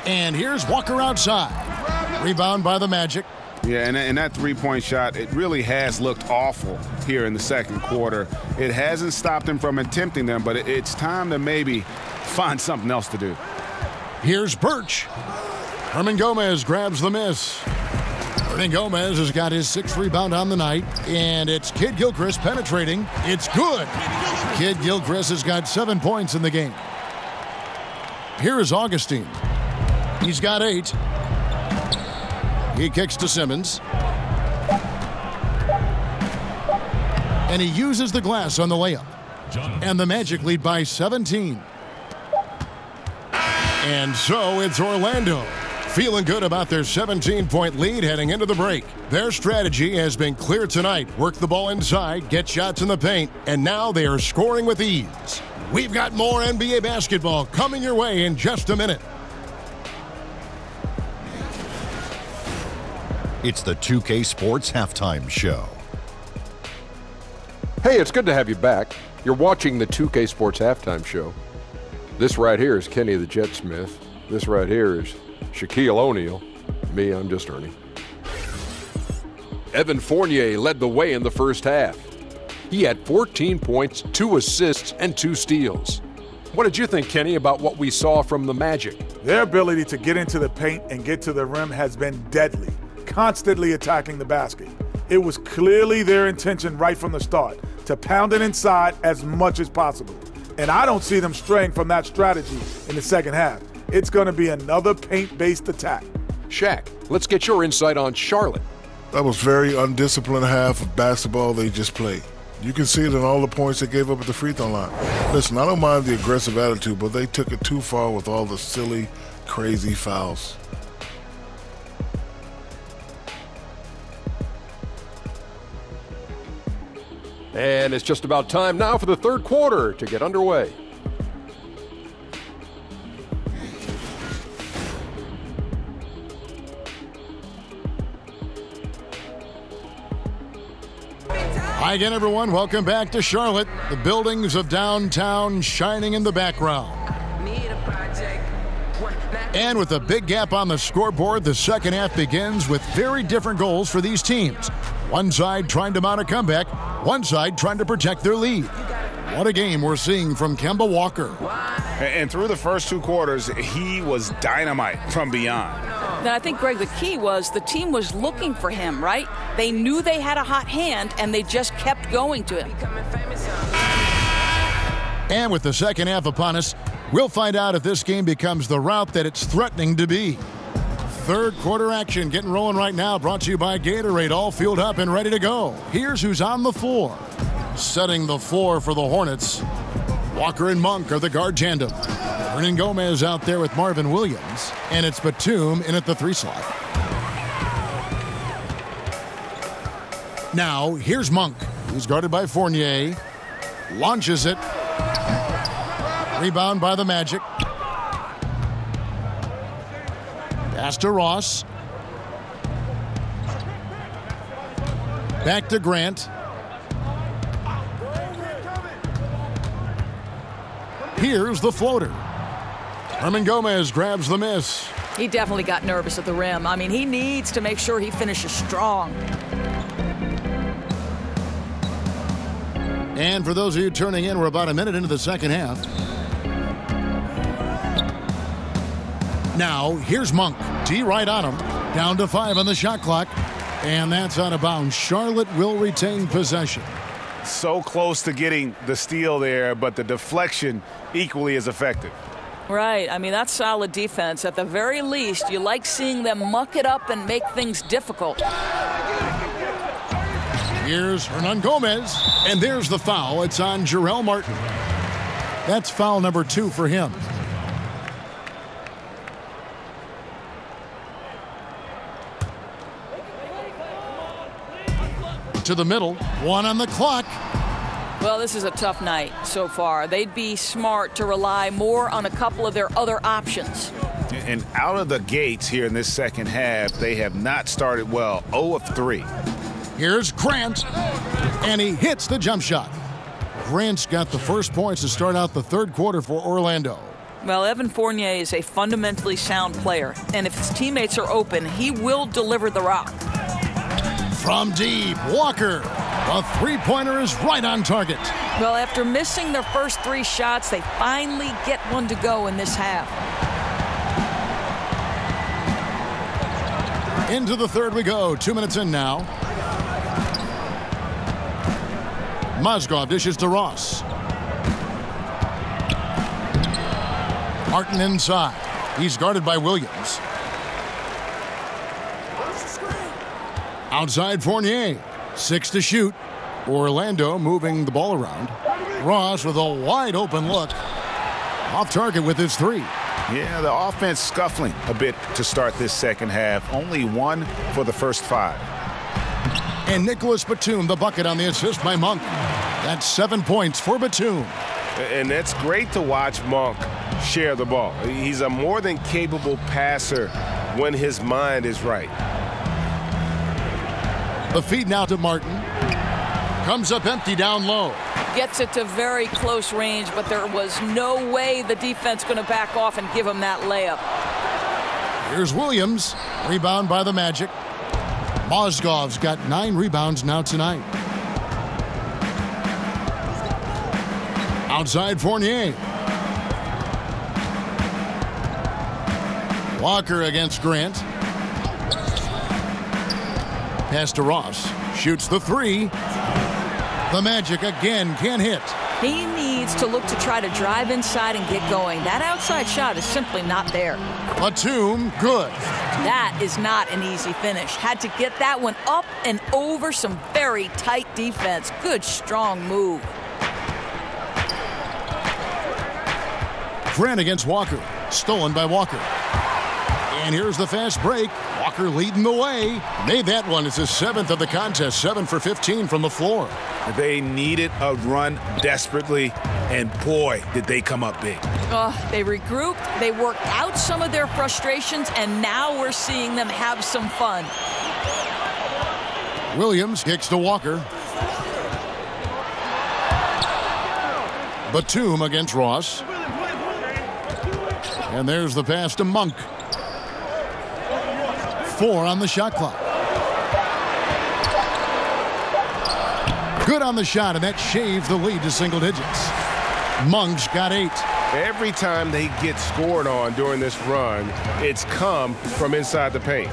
And here's Walker outside. Rebound by the Magic. Yeah, and that three-point shot, it really has looked awful here in the second quarter. It hasn't stopped him from attempting them, but it's time to maybe find something else to do. Here's Birch. Hernangomez grabs the miss. Hernan Gomez has got his 6th rebound on the night, and it's Kid Gilchrist penetrating. It's good. Kid Gilchrist has got 7 points in the game. Here is Augustine. He's got 8. He kicks to Simmons. And he uses the glass on the layup. And the Magic lead by 17. And so it's Orlando, feeling good about their 17-point lead heading into the break. Their strategy has been clear tonight. Work the ball inside, get shots in the paint, and now they are scoring with ease. We've got more NBA basketball coming your way in just a minute. It's the 2K Sports Halftime Show. Hey, it's good to have you back. You're watching the 2K Sports Halftime Show. This right here is Kenny the Jet Smith. This right here is Shaquille O'Neal. Me, I'm just Ernie. Evan Fournier led the way in the first half. He had 14 points, 2 assists, and 2 steals. What did you think, Kenny, about what we saw from the Magic? Their ability to get into the paint and get to the rim has been deadly, constantly attacking the basket. It was clearly their intention right from the start to pound it inside as much as possible. And I don't see them straying from that strategy in the second half. It's going to be another paint-based attack. Shaq, let's get your insight on Charlotte. That was very undisciplined half of basketball they just played. You can see it in all the points they gave up at the free throw line. Listen, I don't mind the aggressive attitude, but they took it too far with all the silly, crazy fouls. And it's just about time now for the third quarter to get underway. Hi again, everyone. Welcome back to Charlotte. The buildings of downtown shining in the background. And with a big gap on the scoreboard, the second half begins with very different goals for these teams. One side trying to mount a comeback, one side trying to protect their lead. What a game we're seeing from Kemba Walker. And through the first 2 quarters, he was dynamite from beyond. Then I think, Greg, the key was the team was looking for him, right? They knew they had a hot hand, and they just kept going to him. And with the second half upon us, we'll find out if this game becomes the route that it's threatening to be. Third quarter action getting rolling right now, brought to you by Gatorade, all fueled up and ready to go. Here's who's on the floor. Setting the floor for the Hornets, Walker and Monk are the guard tandem. Hernan Gomez out there with Marvin Williams, and it's Batum in at the 3 slot. Now, here's Monk. He's guarded by Fournier. Launches it. Rebound by the Magic. Pass to Ross. Back to Grant. Here's the floater. Hernan Gomez grabs the miss. He definitely got nervous at the rim. I mean, he needs to make sure he finishes strong. And for those of you turning in, we're about a minute into the second half. Now, here's Monk. T right on him. Down to 5 on the shot clock. And that's out of bounds. Charlotte will retain possession. So close to getting the steal there, but the deflection equally as effective. Right. I mean, that's solid defense. At the very least, you like seeing them muck it up and make things difficult. Here's Hernan Gomez. And there's the foul. It's on Jarrell Martin. That's foul number 2 for him. To the middle, 1 on the clock. Well, this is a tough night so far. They'd be smart to rely more on a couple of their other options. And out of the gates here in this second half, they have not started well. 0 of 3. Here's Grant, and he hits the jump shot. Grant's got the first points to start out the third quarter for Orlando. Well, Evan Fournier is a fundamentally sound player, and if his teammates are open, he will deliver the rock. From deep, Walker. The three-pointer is right on target. Well, after missing their first 3 shots, they finally get one to go in this half. Into the third we go. 2 minutes in now. Mozgov dishes to Ross. Martin inside. He's guarded by Williams. Outside Fournier. 6 to shoot. Orlando moving the ball around. Ross with a wide open look. Off target with his 3. Yeah, the offense scuffling a bit to start this second half. Only 1 for the first 5. And Nicholas Batum, the bucket on the assist by Monk. That's 7 points for Batum. And that's great to watch Monk share the ball. He's a more than capable passer when his mind is right. The feed now to Martin. Comes up empty down low. Gets it to very close range, but there was no way the defense going to back off and give him that layup. Here's Williams. Rebound by the Magic. Mozgov's got 9 rebounds now tonight. Outside Fournier. Walker against Grant. Pass to Ross. Shoots the 3. The Magic again can't hit. He needs to look to try to drive inside and get going. That outside shot is simply not there. Batum, good. That is not an easy finish. Had to get that one up and over some very tight defense. Good, strong move. Grant against Walker. Stolen by Walker. And here's the fast break. Walker leading the way. Made that one. It's his 7th of the contest. 7 for 15 from the floor. They needed a run desperately, and boy, did they come up big. They regrouped, they worked out some of their frustrations, and now we're seeing them have some fun. Williams kicks to Walker. Batum against Ross. And there's the pass to Monk. 4 on the shot clock. Good on the shot, and that shaves the lead to single digits. Monk's got 8. Every time they get scored on during this run, it's come from inside the paint.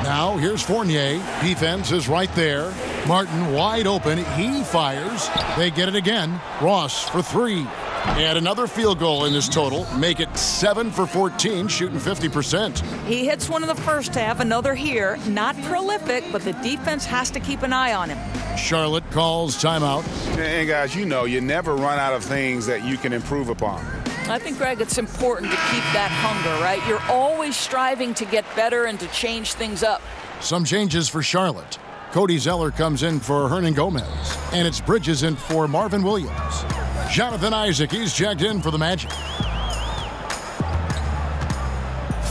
Now here's Fournier. Defense is right there. Martin wide open. He fires. They get it again. Ross for 3. And another field goal in this total. Make it 7 for 14, shooting 50%. He hits one in the first half, another here. Not prolific, but the defense has to keep an eye on him. Charlotte calls timeout. And guys, you know, you never run out of things that you can improve upon. I think, Greg, it's important to keep that hunger, right? You're always striving to get better and to change things up. Some changes for Charlotte. Cody Zeller comes in for Hernan Gomez. And it's Bridges in for Marvin Williams. Jonathan Isaac, he's checked in for the Magic.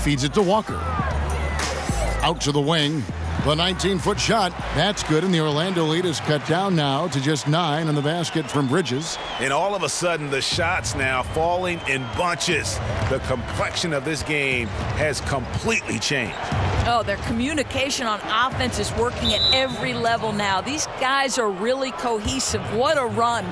Feeds it to Walker. Out to the wing. The 19-foot shot. That's good, and the Orlando lead is cut down now to just 9 in the basket from Bridges. And all of a sudden, the shots now falling in bunches. The complexion of this game has completely changed. Oh, their communication on offense is working at every level now. These guys are really cohesive. What a run.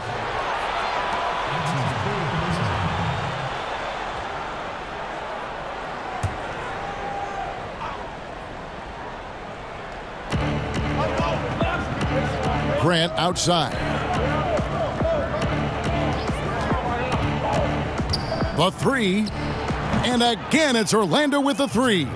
Grant outside. The 3. And again, it's Orlando with the 3.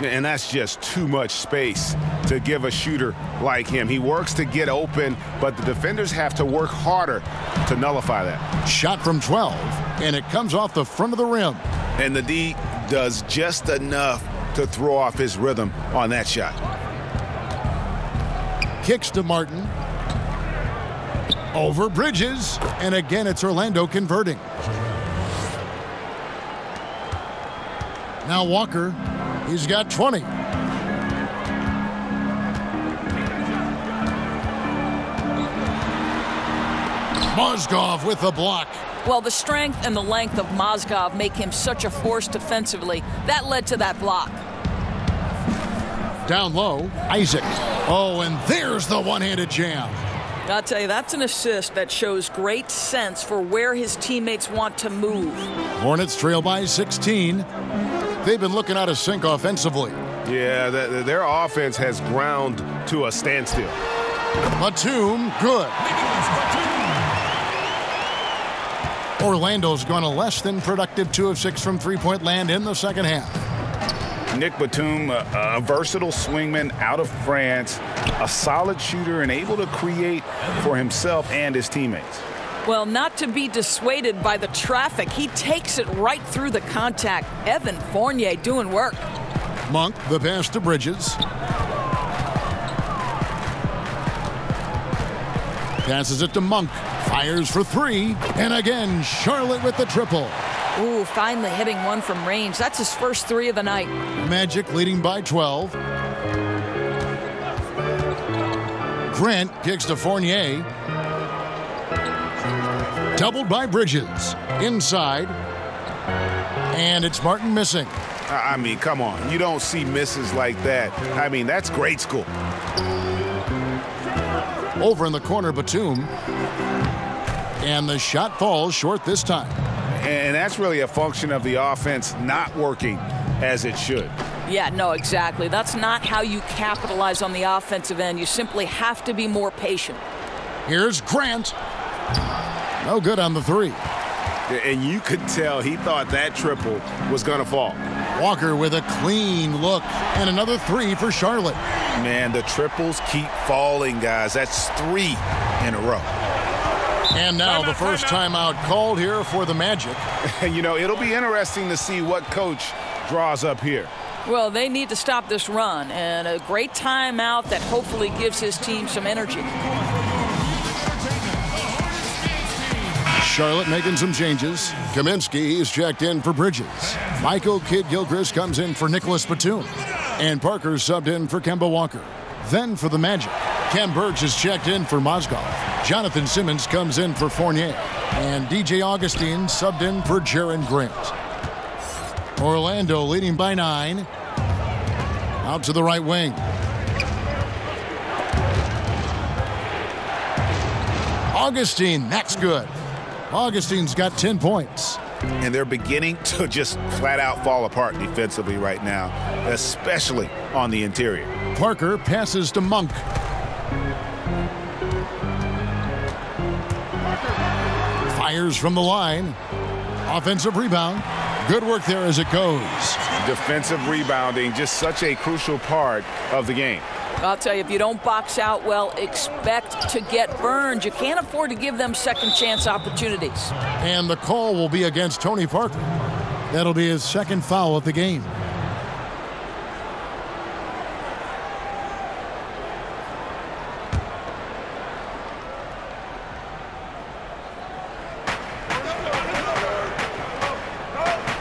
And that's just too much space to give a shooter like him. He works to get open, but the defenders have to work harder to nullify that. Shot from 12, and it comes off the front of the rim. And the D does just enough to throw off his rhythm on that shot. Kicks to Martin. Over Bridges. And again, it's Orlando converting. Now Walker. He's got 20. Mozgov with the block. Well, the strength and the length of Mozgov make him such a force defensively. That led to that block. Down low, Isaac. Oh, and there's the one-handed jam. I'll tell you, that's an assist that shows great sense for where his teammates want to move. Hornets trail by 16. They've been looking out of sync offensively. Yeah, their offense has ground to a standstill. Batum, good. Orlando's gone a less than productive 2 of 6 from three-point land in the second half. Nick Batum, a versatile swingman out of France, a solid shooter and able to create for himself and his teammates. Well, not to be dissuaded by the traffic. He takes it right through the contact. Evan Fournier doing work. Monk, the pass to Bridges. Passes it to Monk. Fires for 3. And again, Charlotte with the triple. Ooh, finally hitting one from range. That's his first 3 of the night. Magic leading by 12. Grant kicks to Fournier. Doubled by Bridges. Inside. And it's Martin missing. I mean, come on. You don't see misses like that. I mean, that's grade school. Over in the corner, Batum. And the shot falls short this time. And that's really a function of the offense not working as it should. Yeah, no, exactly. That's not how you capitalize on the offensive end. You simply have to be more patient. Here's Grant. No good on the 3. And you could tell he thought that triple was going to fall. Walker with a clean look. And another 3 for Charlotte. Man, the triples keep falling, guys. That's 3 in a row. And now the first timeout called here for the Magic. You know, it'll be interesting to see what coach draws up here. Well, they need to stop this run, and a great timeout that hopefully gives his team some energy. Charlotte making some changes. Kaminsky is checked in for Bridges. Michael Kidd-Gilchrist comes in for Nicholas Batum. And Parker subbed in for Kemba Walker. Then for the Magic, Kem Birch is checked in for Mozgov. Jonathan Simmons comes in for Fournier. And DJ Augustine subbed in for Jaren Grant. Orlando leading by 9. Out to the right wing. Augustine, that's good. Augustine's got 10 points. And they're beginning to just flat out fall apart defensively right now, especially on the interior. Parker passes to Monk. Fires from the line. Offensive rebound. Good work there as it goes. Defensive rebounding, just such a crucial part of the game. I'll tell you, if you don't box out well, expect to get burned. You can't afford to give them second chance opportunities. And the call will be against Tony Parker. That'll be his second foul of the game.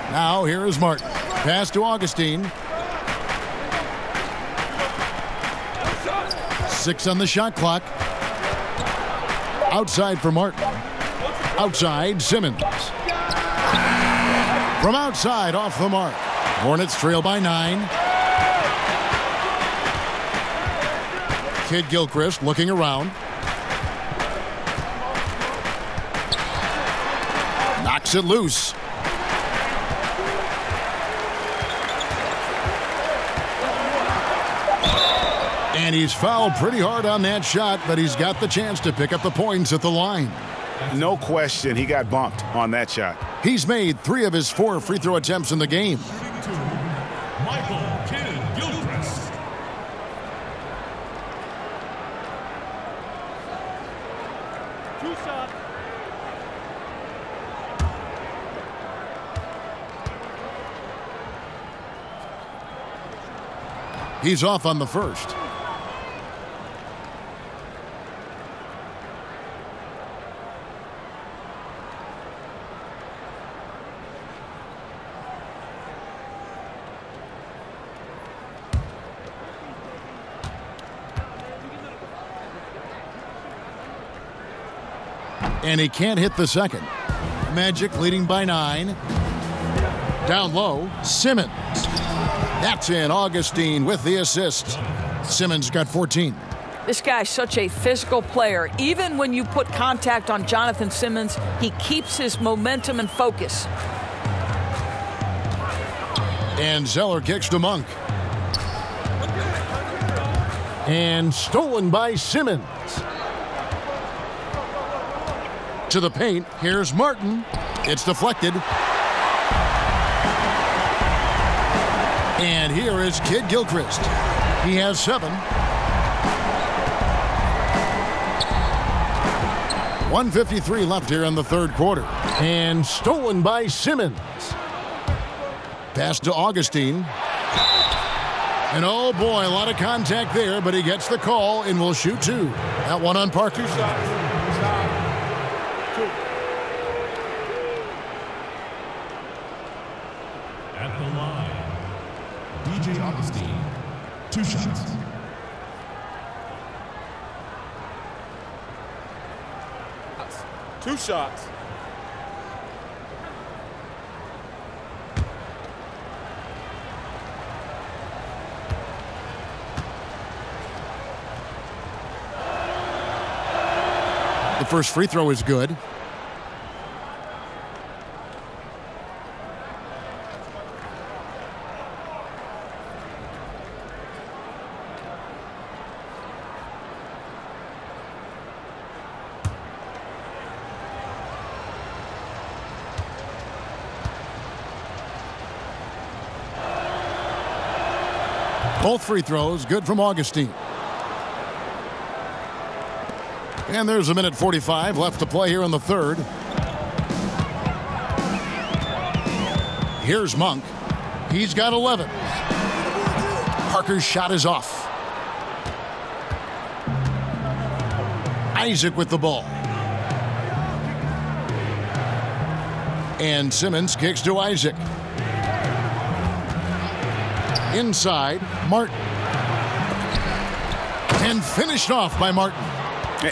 Now here is Martin. Pass to Augustine. 6 on the shot clock. Outside for Martin. Outside, Simmons. From outside, off the mark. Hornets trail by 9. Kidd-Gilchrist looking around. Knocks it loose. And he's fouled pretty hard on that shot, but he's got the chance to pick up the points at the line. No question, he got bumped on that shot. He's made 3 of his 4 free throw attempts in the game. Michael Kidd-Gilchrist. Two shot. He's off on the first. And he can't hit the second. Magic leading by 9. Down low, Simmons. That's in. Augustine with the assist. Simmons got 14. This guy's such a physical player. Even when you put contact on Jonathan Simmons, he keeps his momentum and focus. And Zeller kicks to Monk. And stolen by Simmons. To the paint, here's Martin. It's deflected. And here is Kid Gilchrist. He has 7. 1:53 left here in the third quarter. And stolen by Simmons. Pass to Augustine. And oh boy, a lot of contact there, but he gets the call and will shoot 2. That one on Parker. At the line, DJ Augustine, 2 shots. Two shots. The first free throw is good. Both free throws good from Augustine. And there's 1:45 left to play here in the third. Here's Monk. He's got 11. Parker's shot is off. Isaac with the ball. And Simmons kicks to Isaac. Inside, Martin. And finished off by Martin.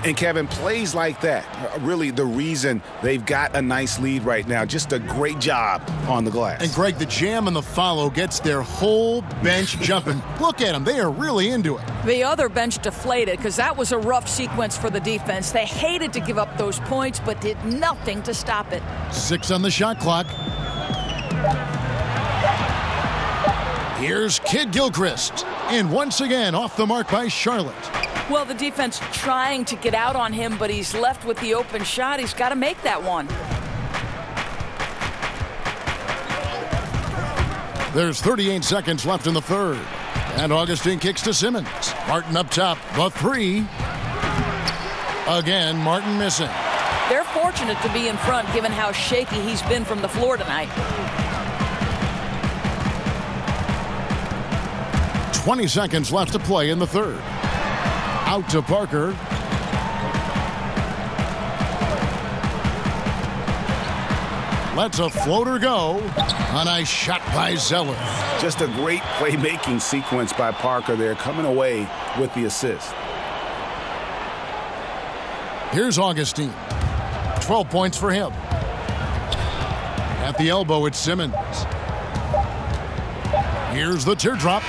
And Kevin, plays like that, really the reason they've got a nice lead right now. Just a great job on the glass. And Greg, the jam and the follow gets their whole bench jumping. Look at them. They are really into it. The other bench deflated because that was a rough sequence for the defense. They hated to give up those points, but did nothing to stop it. 6 on the shot clock. Here's Kid Gilchrist. And once again, off the mark by Charlotte. Well, the defense trying to get out on him, but he's left with the open shot. He's got to make that one. There's 38 seconds left in the third. And Augustine kicks to Simmons. Martin up top, the 3. Again, Martin missing. They're fortunate to be in front, given how shaky he's been from the floor tonight. 20 seconds left to play in the third. Out to Parker. Lets a floater go. A nice shot by Zeller. Just a great playmaking sequence by Parker there, coming away with the assist. Here's Augustine. 12 points for him. At the elbow, it's Simmons. Here's the teardrop.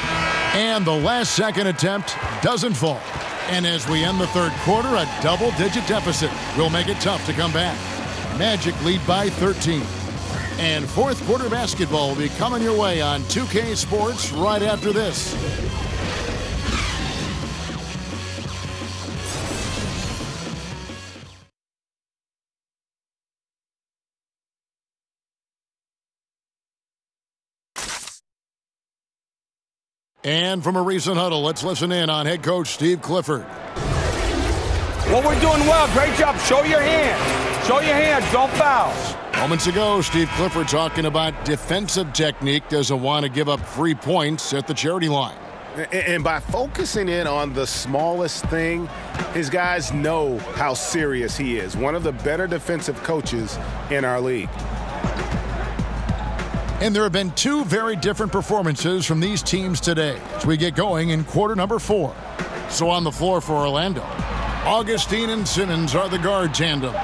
And the last second attempt doesn't fall. And as we end the third quarter, a double-digit deficit will make it tough to come back. Magic lead by 13. And fourth quarter basketball will be coming your way on 2K Sports right after this. And from a recent huddle, let's listen in on head coach Steve Clifford. Well, we're doing well. Great job. Show your hands. Show your hands. Don't foul. Moments ago, Steve Clifford talking about defensive technique. Doesn't want to give up free points at the charity line. And by focusing in on the smallest thing, his guys know how serious he is. One of the better defensive coaches in our league. And there have been 2 very different performances from these teams today as we get going in quarter number 4. So on the floor for Orlando, Augustine and Simmons are the guard tandem.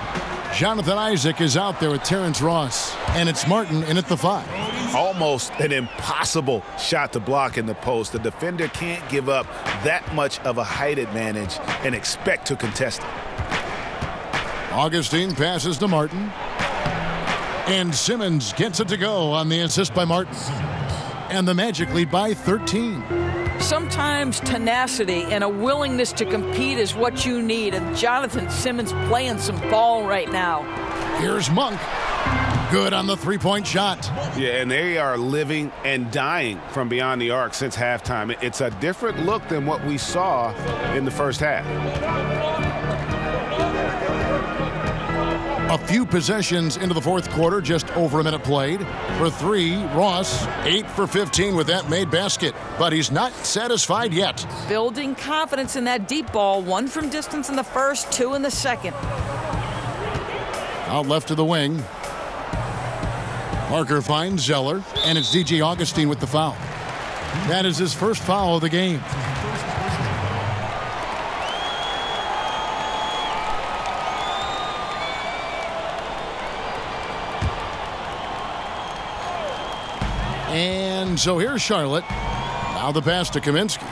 Jonathan Isaac is out there with Terrence Ross, and it's Martin in at the 5. Almost an impossible shot to block in the post. The defender can't give up that much of a height advantage and expect to contest it. Augustine passes to Martin. And Simmons gets it to go on the assist by Martin. And the Magic lead by 13. Sometimes tenacity and a willingness to compete is what you need. And Jonathan Simmons playing some ball right now. Here's Monk. Good on the three-point shot. Yeah, and they are living and dying from beyond the arc since halftime. It's a different look than what we saw in the first half. A few possessions into the fourth quarter, just over a minute played. For three, Ross, 8 for 15 with that made basket. But he's not satisfied yet. Building confidence in that deep ball. 1 from distance in the first, 2 in the second. Out left to the wing. Parker finds Zeller, and it's DJ Augustine with the foul. That is his first foul of the game. And so here's Charlotte. Now the pass to Kaminsky.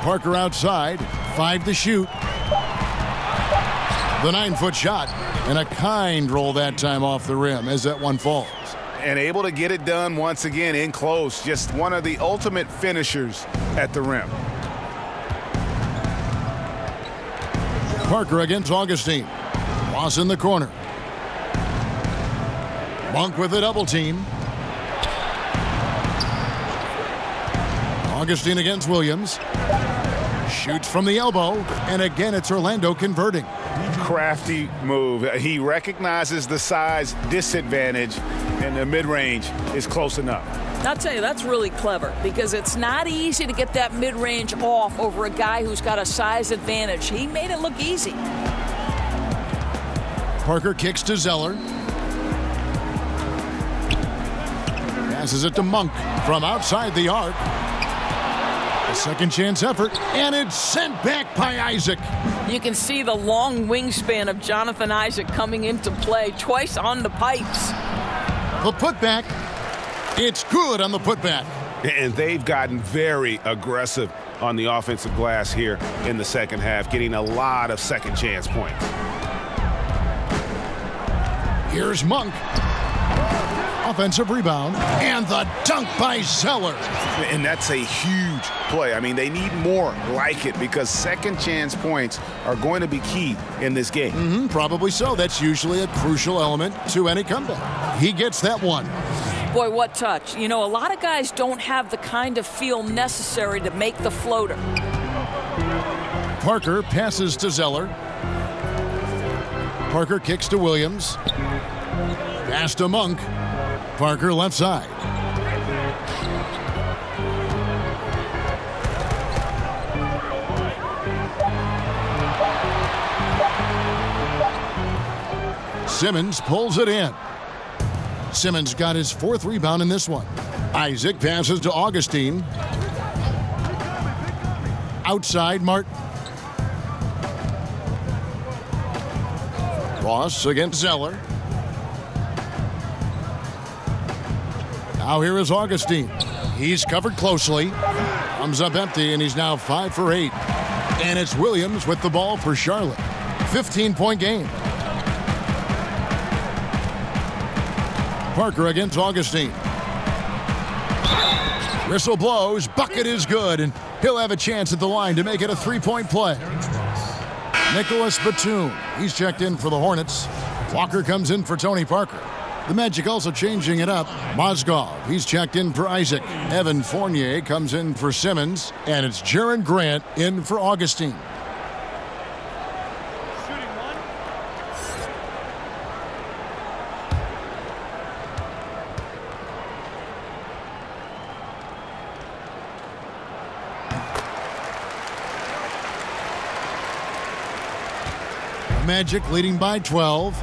Parker outside. 5 to shoot. The 9-foot shot. And a kind roll that time off the rim as that one falls. And able to get it done once again in close. Just one of the ultimate finishers at the rim. Parker against Augustine. Ross in the corner. Monk with a double team. Augustine against Williams. Shoots from the elbow. And again, it's Orlando converting. Crafty move. He recognizes the size disadvantage, and the mid-range is close enough. I'll tell you, that's really clever because it's not easy to get that mid-range off over a guy who's got a size advantage. He made it look easy. Parker kicks to Zeller. Passes it to Monk from outside the arc. A second chance effort, and it's sent back by Isaac. You can see the long wingspan of Jonathan Isaac coming into play twice on the pipes. The putback. It's good on the putback. And they've gotten very aggressive on the offensive glass here in the second half, getting a lot of second chance points. Here's Monk. Offensive rebound, and the dunk by Zeller. And that's a huge play. I mean, they need more like it because second chance points are going to be key in this game. Probably so. That's usually a crucial element to any comeback. He gets that one. Boy, what touch. You know, a lot of guys don't have the kind of feel necessary to make the floater. Parker passes to Zeller. Parker kicks to Williams. Pass to Monk. Parker left side. Simmons pulls it in. Simmons got his 4th rebound in this one. Isaac passes to Augustine. Outside Martin. Ross against Zeller. Now here is Augustine. He's covered closely. Comes up empty, and he's now 5 for 8. And it's Williams with the ball for Charlotte. 15-point game. Parker against Augustine. Whistle blows. Bucket is good, and he'll have a chance at the line to make it a 3-point play. Nicholas Batum. He's checked in for the Hornets. Walker comes in for Tony Parker. The Magic also changing it up. Mozgov, he's checked in for Isaac. Evan Fournier comes in for Simmons. And it's Jaren Grant in for Augustine. Shooting one. Magic leading by 12.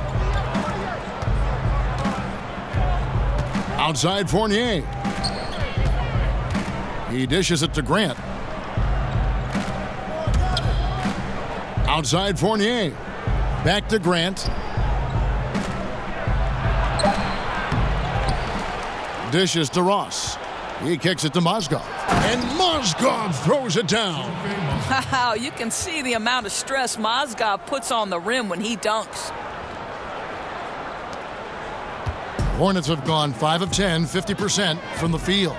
Outside Fournier. He dishes it to Grant. Outside Fournier. Back to Grant. Dishes to Ross. He kicks it to Mozgov. And Mozgov throws it down. Wow, you can see the amount of stress Mozgov puts on the rim when he dunks. Hornets have gone 5 of 10, 50% from the field.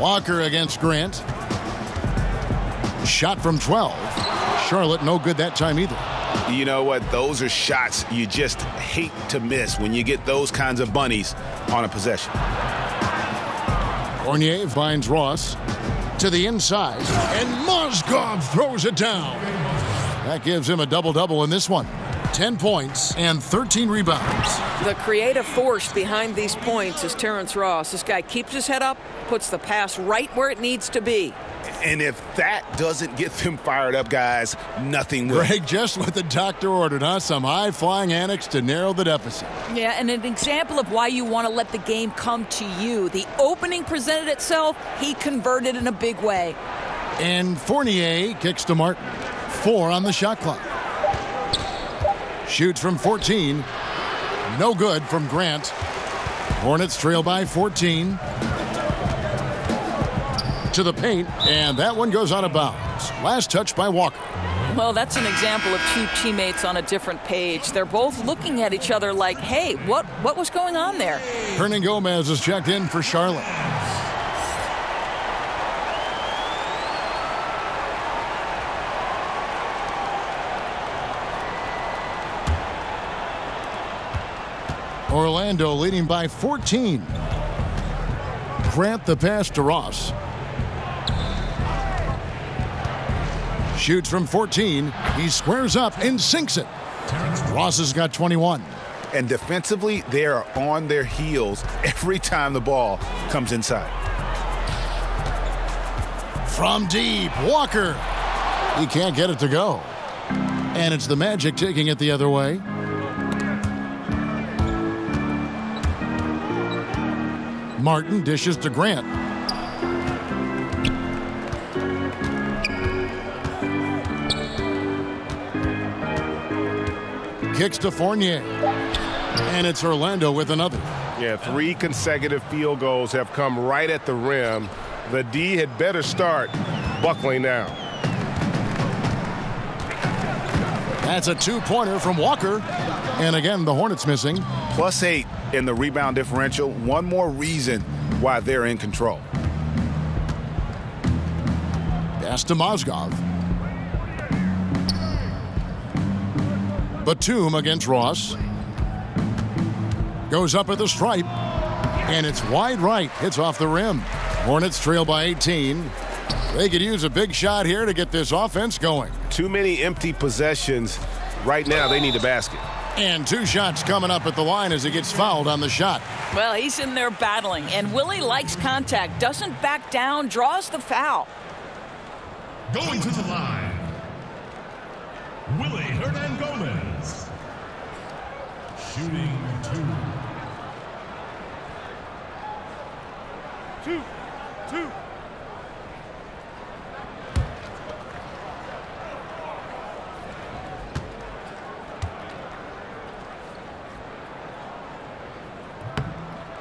Walker against Grant. Shot from 12. Charlotte no good that time either. You know what? Those are shots you just hate to miss when you get those kinds of bunnies on a possession. Fournier finds Ross to the inside, and Mozgov throws it down. That gives him a double-double in this one. 10 points and 13 rebounds. The creative force behind these points is Terrence Ross. This guy keeps his head up, puts the pass right where it needs to be. And if that doesn't get them fired up, guys, nothing will. Greg, just what the doctor ordered, huh? Some high-flying antics to narrow the deficit. Yeah, and an example of why you want to let the game come to you. The opening presented itself, he converted in a big way. And Fournier kicks to Martin. 4 on the shot clock. Shoots from 14. No good from Grant. Hornets trail by 14. To the paint, and that one goes out of bounds. Last touch by Walker. Well, that's an example of two teammates on a different page. They're both looking at each other like, hey, what was going on there? Hernan Gomez is checked in for Charlotte. Orlando leading by 14. Grant the pass to Ross. Shoots from 14. He squares up and sinks it. Ross has got 21. And defensively, they are on their heels every time the ball comes inside. From deep, Walker. He can't get it to go. And it's the Magic taking it the other way. Martin dishes to Grant. Kicks to Fournier. And it's Orlando with another. Yeah, 3 consecutive field goals have come right at the rim. The D had better start buckling down. That's a 2-pointer from Walker. And again, the Hornets missing. +8 in the rebound differential. One more reason why they're in control. Pass to Mozgov. Batum against Ross. Goes up at the stripe. And it's wide right. Hits off the rim. Hornets trail by 18. They could use a big shot here to get this offense going. Too many empty possessions. Right now, they need a basket. And 2 shots coming up at the line as he gets fouled on the shot. Well, he's in there battling. And Willie likes contact. Doesn't back down. Draws the foul. Going to the line, Willie Hernan Gomez. Shooting 2. 2.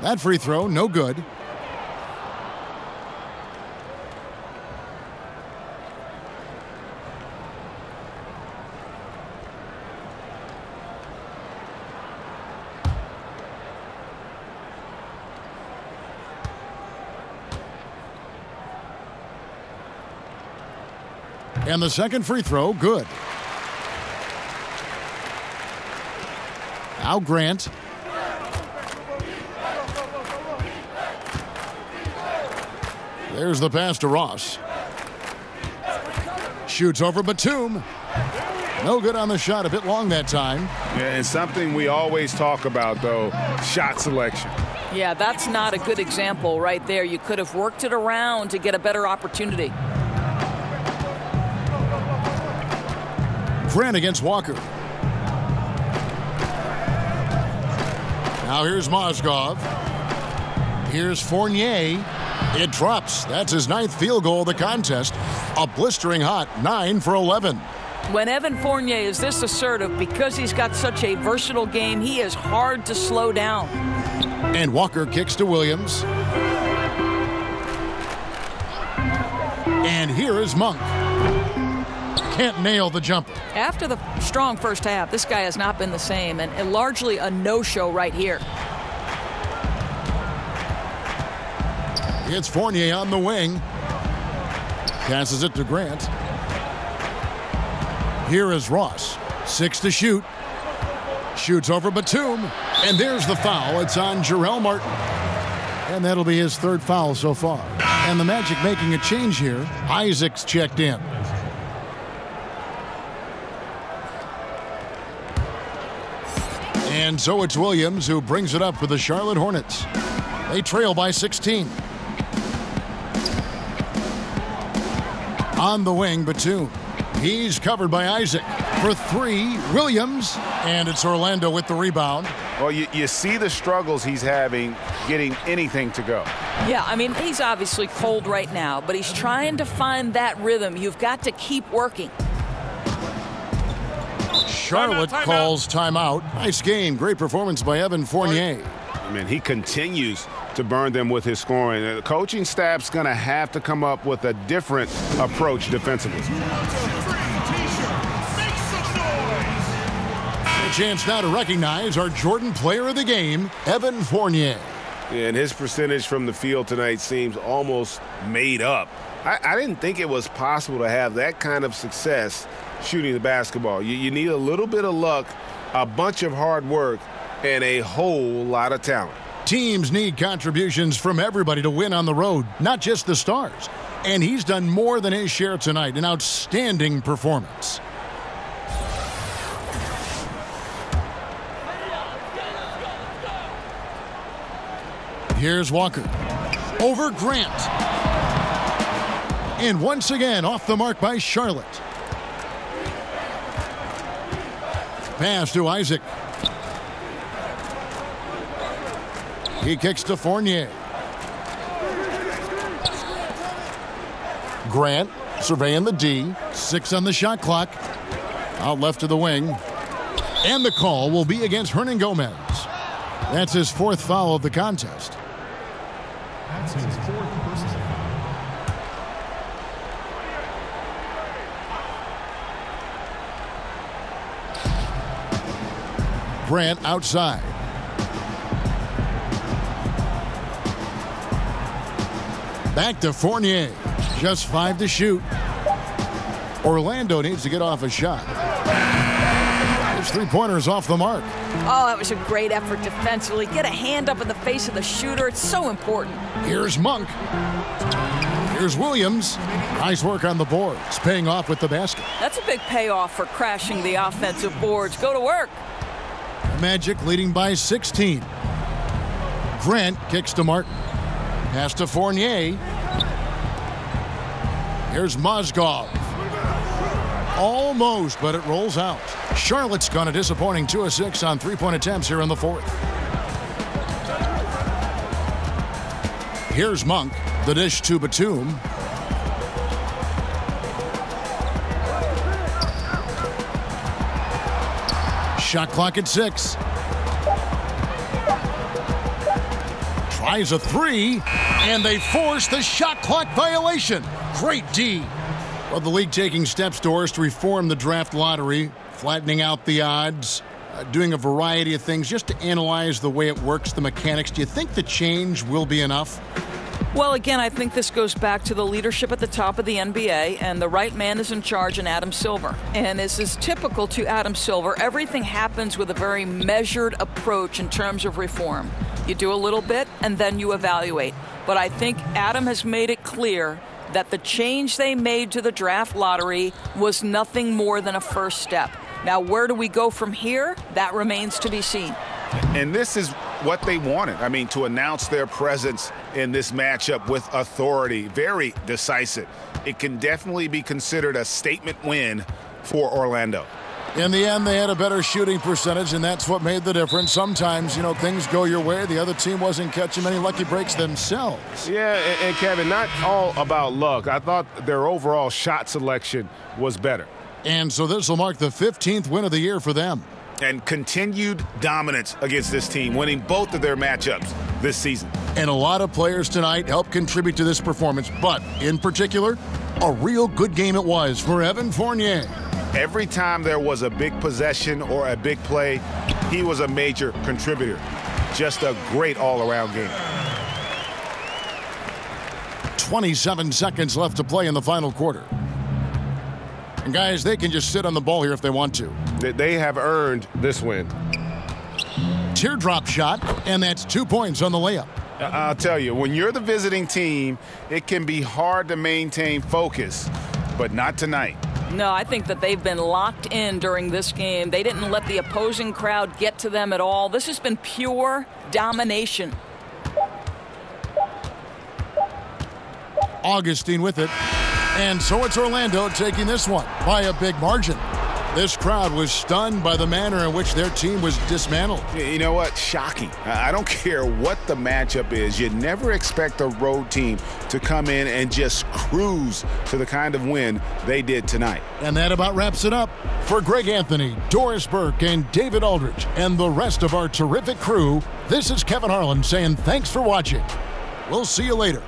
That free throw, no good. And the second free throw, good. Now Grant. There's the pass to Ross. Shoots over Batum. No good on the shot, a bit long that time. Yeah, and something we always talk about, though, shot selection. Yeah, that's not a good example right there. You could have worked it around to get a better opportunity. Grant against Walker. Now here's Mozgov. Here's Fournier. It drops. That's his 9th field goal of the contest. A blistering hot 9 for 11. When Evan Fournier is this assertive, because he's got such a versatile game, he is hard to slow down. And Walker kicks to Williams. And here is Monk. Can't nail the jumper. After the strong first half, this guy has not been the same, and largely a no-show right here. It's Fournier on the wing. Passes it to Grant. Here is Ross. 6 to shoot. Shoots over Batum. And there's the foul. It's on Jarrell Martin. And that'll be his 3rd foul so far. And the Magic making a change here. Isaac's checked in. And so it's Williams who brings it up for the Charlotte Hornets. They trail by 16. On the wing, Batum. He's covered by Isaac. For 3, Williams. And it's Orlando with the rebound. Well, you see the struggles he's having getting anything to go. Yeah, I mean, he's obviously cold right now, but he's trying to find that rhythm. You've got to keep working. Charlotte calls timeout. Nice game. Great performance by Evan Fournier. I mean, he continues to burn them with his scoring. The coaching staff's going to have to come up with a different approach defensively. A chance now to recognize our Jordan Player of the Game, Evan Fournier. Yeah, and his percentage from the field tonight seems almost made up. I didn't think it was possible to have that kind of success shooting the basketball. You need a little bit of luck, a bunch of hard work, and a whole lot of talent. Teams need contributions from everybody to win on the road, not just the stars. And he's done more than his share tonight. An outstanding performance. Here's Walker. Over Grant. And once again, off the mark by Charlotte. Pass to Isaac. He kicks to Fournier. Grant surveying the D. 6 on the shot clock. Out left to the wing. And the call will be against Hernan Gomez. That's his 4th foul of the contest. That's his 4th personal. Grant outside. Back to Fournier. Just 5 to shoot. Orlando needs to get off a shot. His 3-pointers off the mark. Oh, that was a great effort defensively. Get a hand up in the face of the shooter. It's so important. Here's Monk. Here's Williams. Nice work on the boards. Paying off with the basket. That's a big payoff for crashing the offensive boards. Go to work. Magic leading by 16. Grant kicks to Martin. Pass to Fournier. Here's Mozgov. Almost, but it rolls out. Charlotte's gone a disappointing 2 of 6 on 3-point attempts here in the 4th. Here's Monk. The dish to Batum. Shot clock at 6. Tries a 3, and they force the shot clock violation. Great D. Well, the league taking steps, Doris, to reform the draft lottery, flattening out the odds, doing a variety of things just to analyze the way it works, the mechanics. Do you think the change will be enough? Well, again, I think this goes back to the leadership at the top of the NBA, and the right man is in charge in Adam Silver. And this is typical to Adam Silver. Everything happens with a very measured approach in terms of reform. You do a little bit, and then you evaluate. But I think Adam has made it clear that the change they made to the draft lottery was nothing more than a first step. Now, where do we go from here? That remains to be seen. And this is what they wanted. I mean, to announce their presence in this matchup with authority, very decisive. It can definitely be considered a statement win for Orlando. In the end, they had a better shooting percentage, and that's what made the difference. Sometimes, things go your way. The other team wasn't catching many lucky breaks themselves. Yeah, and Kevin, not all about luck. I thought their overall shot selection was better. And so this will mark the 15th win of the year for them. And continued dominance against this team, winning both of their matchups this season. And a lot of players tonight helped contribute to this performance, but in particular, a real good game it was for Evan Fournier. Every time there was a big possession or a big play, he was a major contributor. Just a great all-around game. 27 seconds left to play in the final quarter. And guys, they can just sit on the ball here if they want to. They have earned this win. Teardrop shot, and that's 2 points on the layup. I'll tell you, when you're the visiting team, it can be hard to maintain focus, but not tonight. No, I think that they've been locked in during this game. They didn't let the opposing crowd get to them at all. This has been pure domination. Augustine with it. And so it's Orlando taking this one by a big margin. This crowd was stunned by the manner in which their team was dismantled. You know what? Shocking. I don't care what the matchup is. You never expect a road team to come in and just cruise to the kind of win they did tonight. And that about wraps it up. For Greg Anthony, Doris Burke, and David Aldridge, and the rest of our terrific crew, this is Kevin Harlan saying thanks for watching. We'll see you later.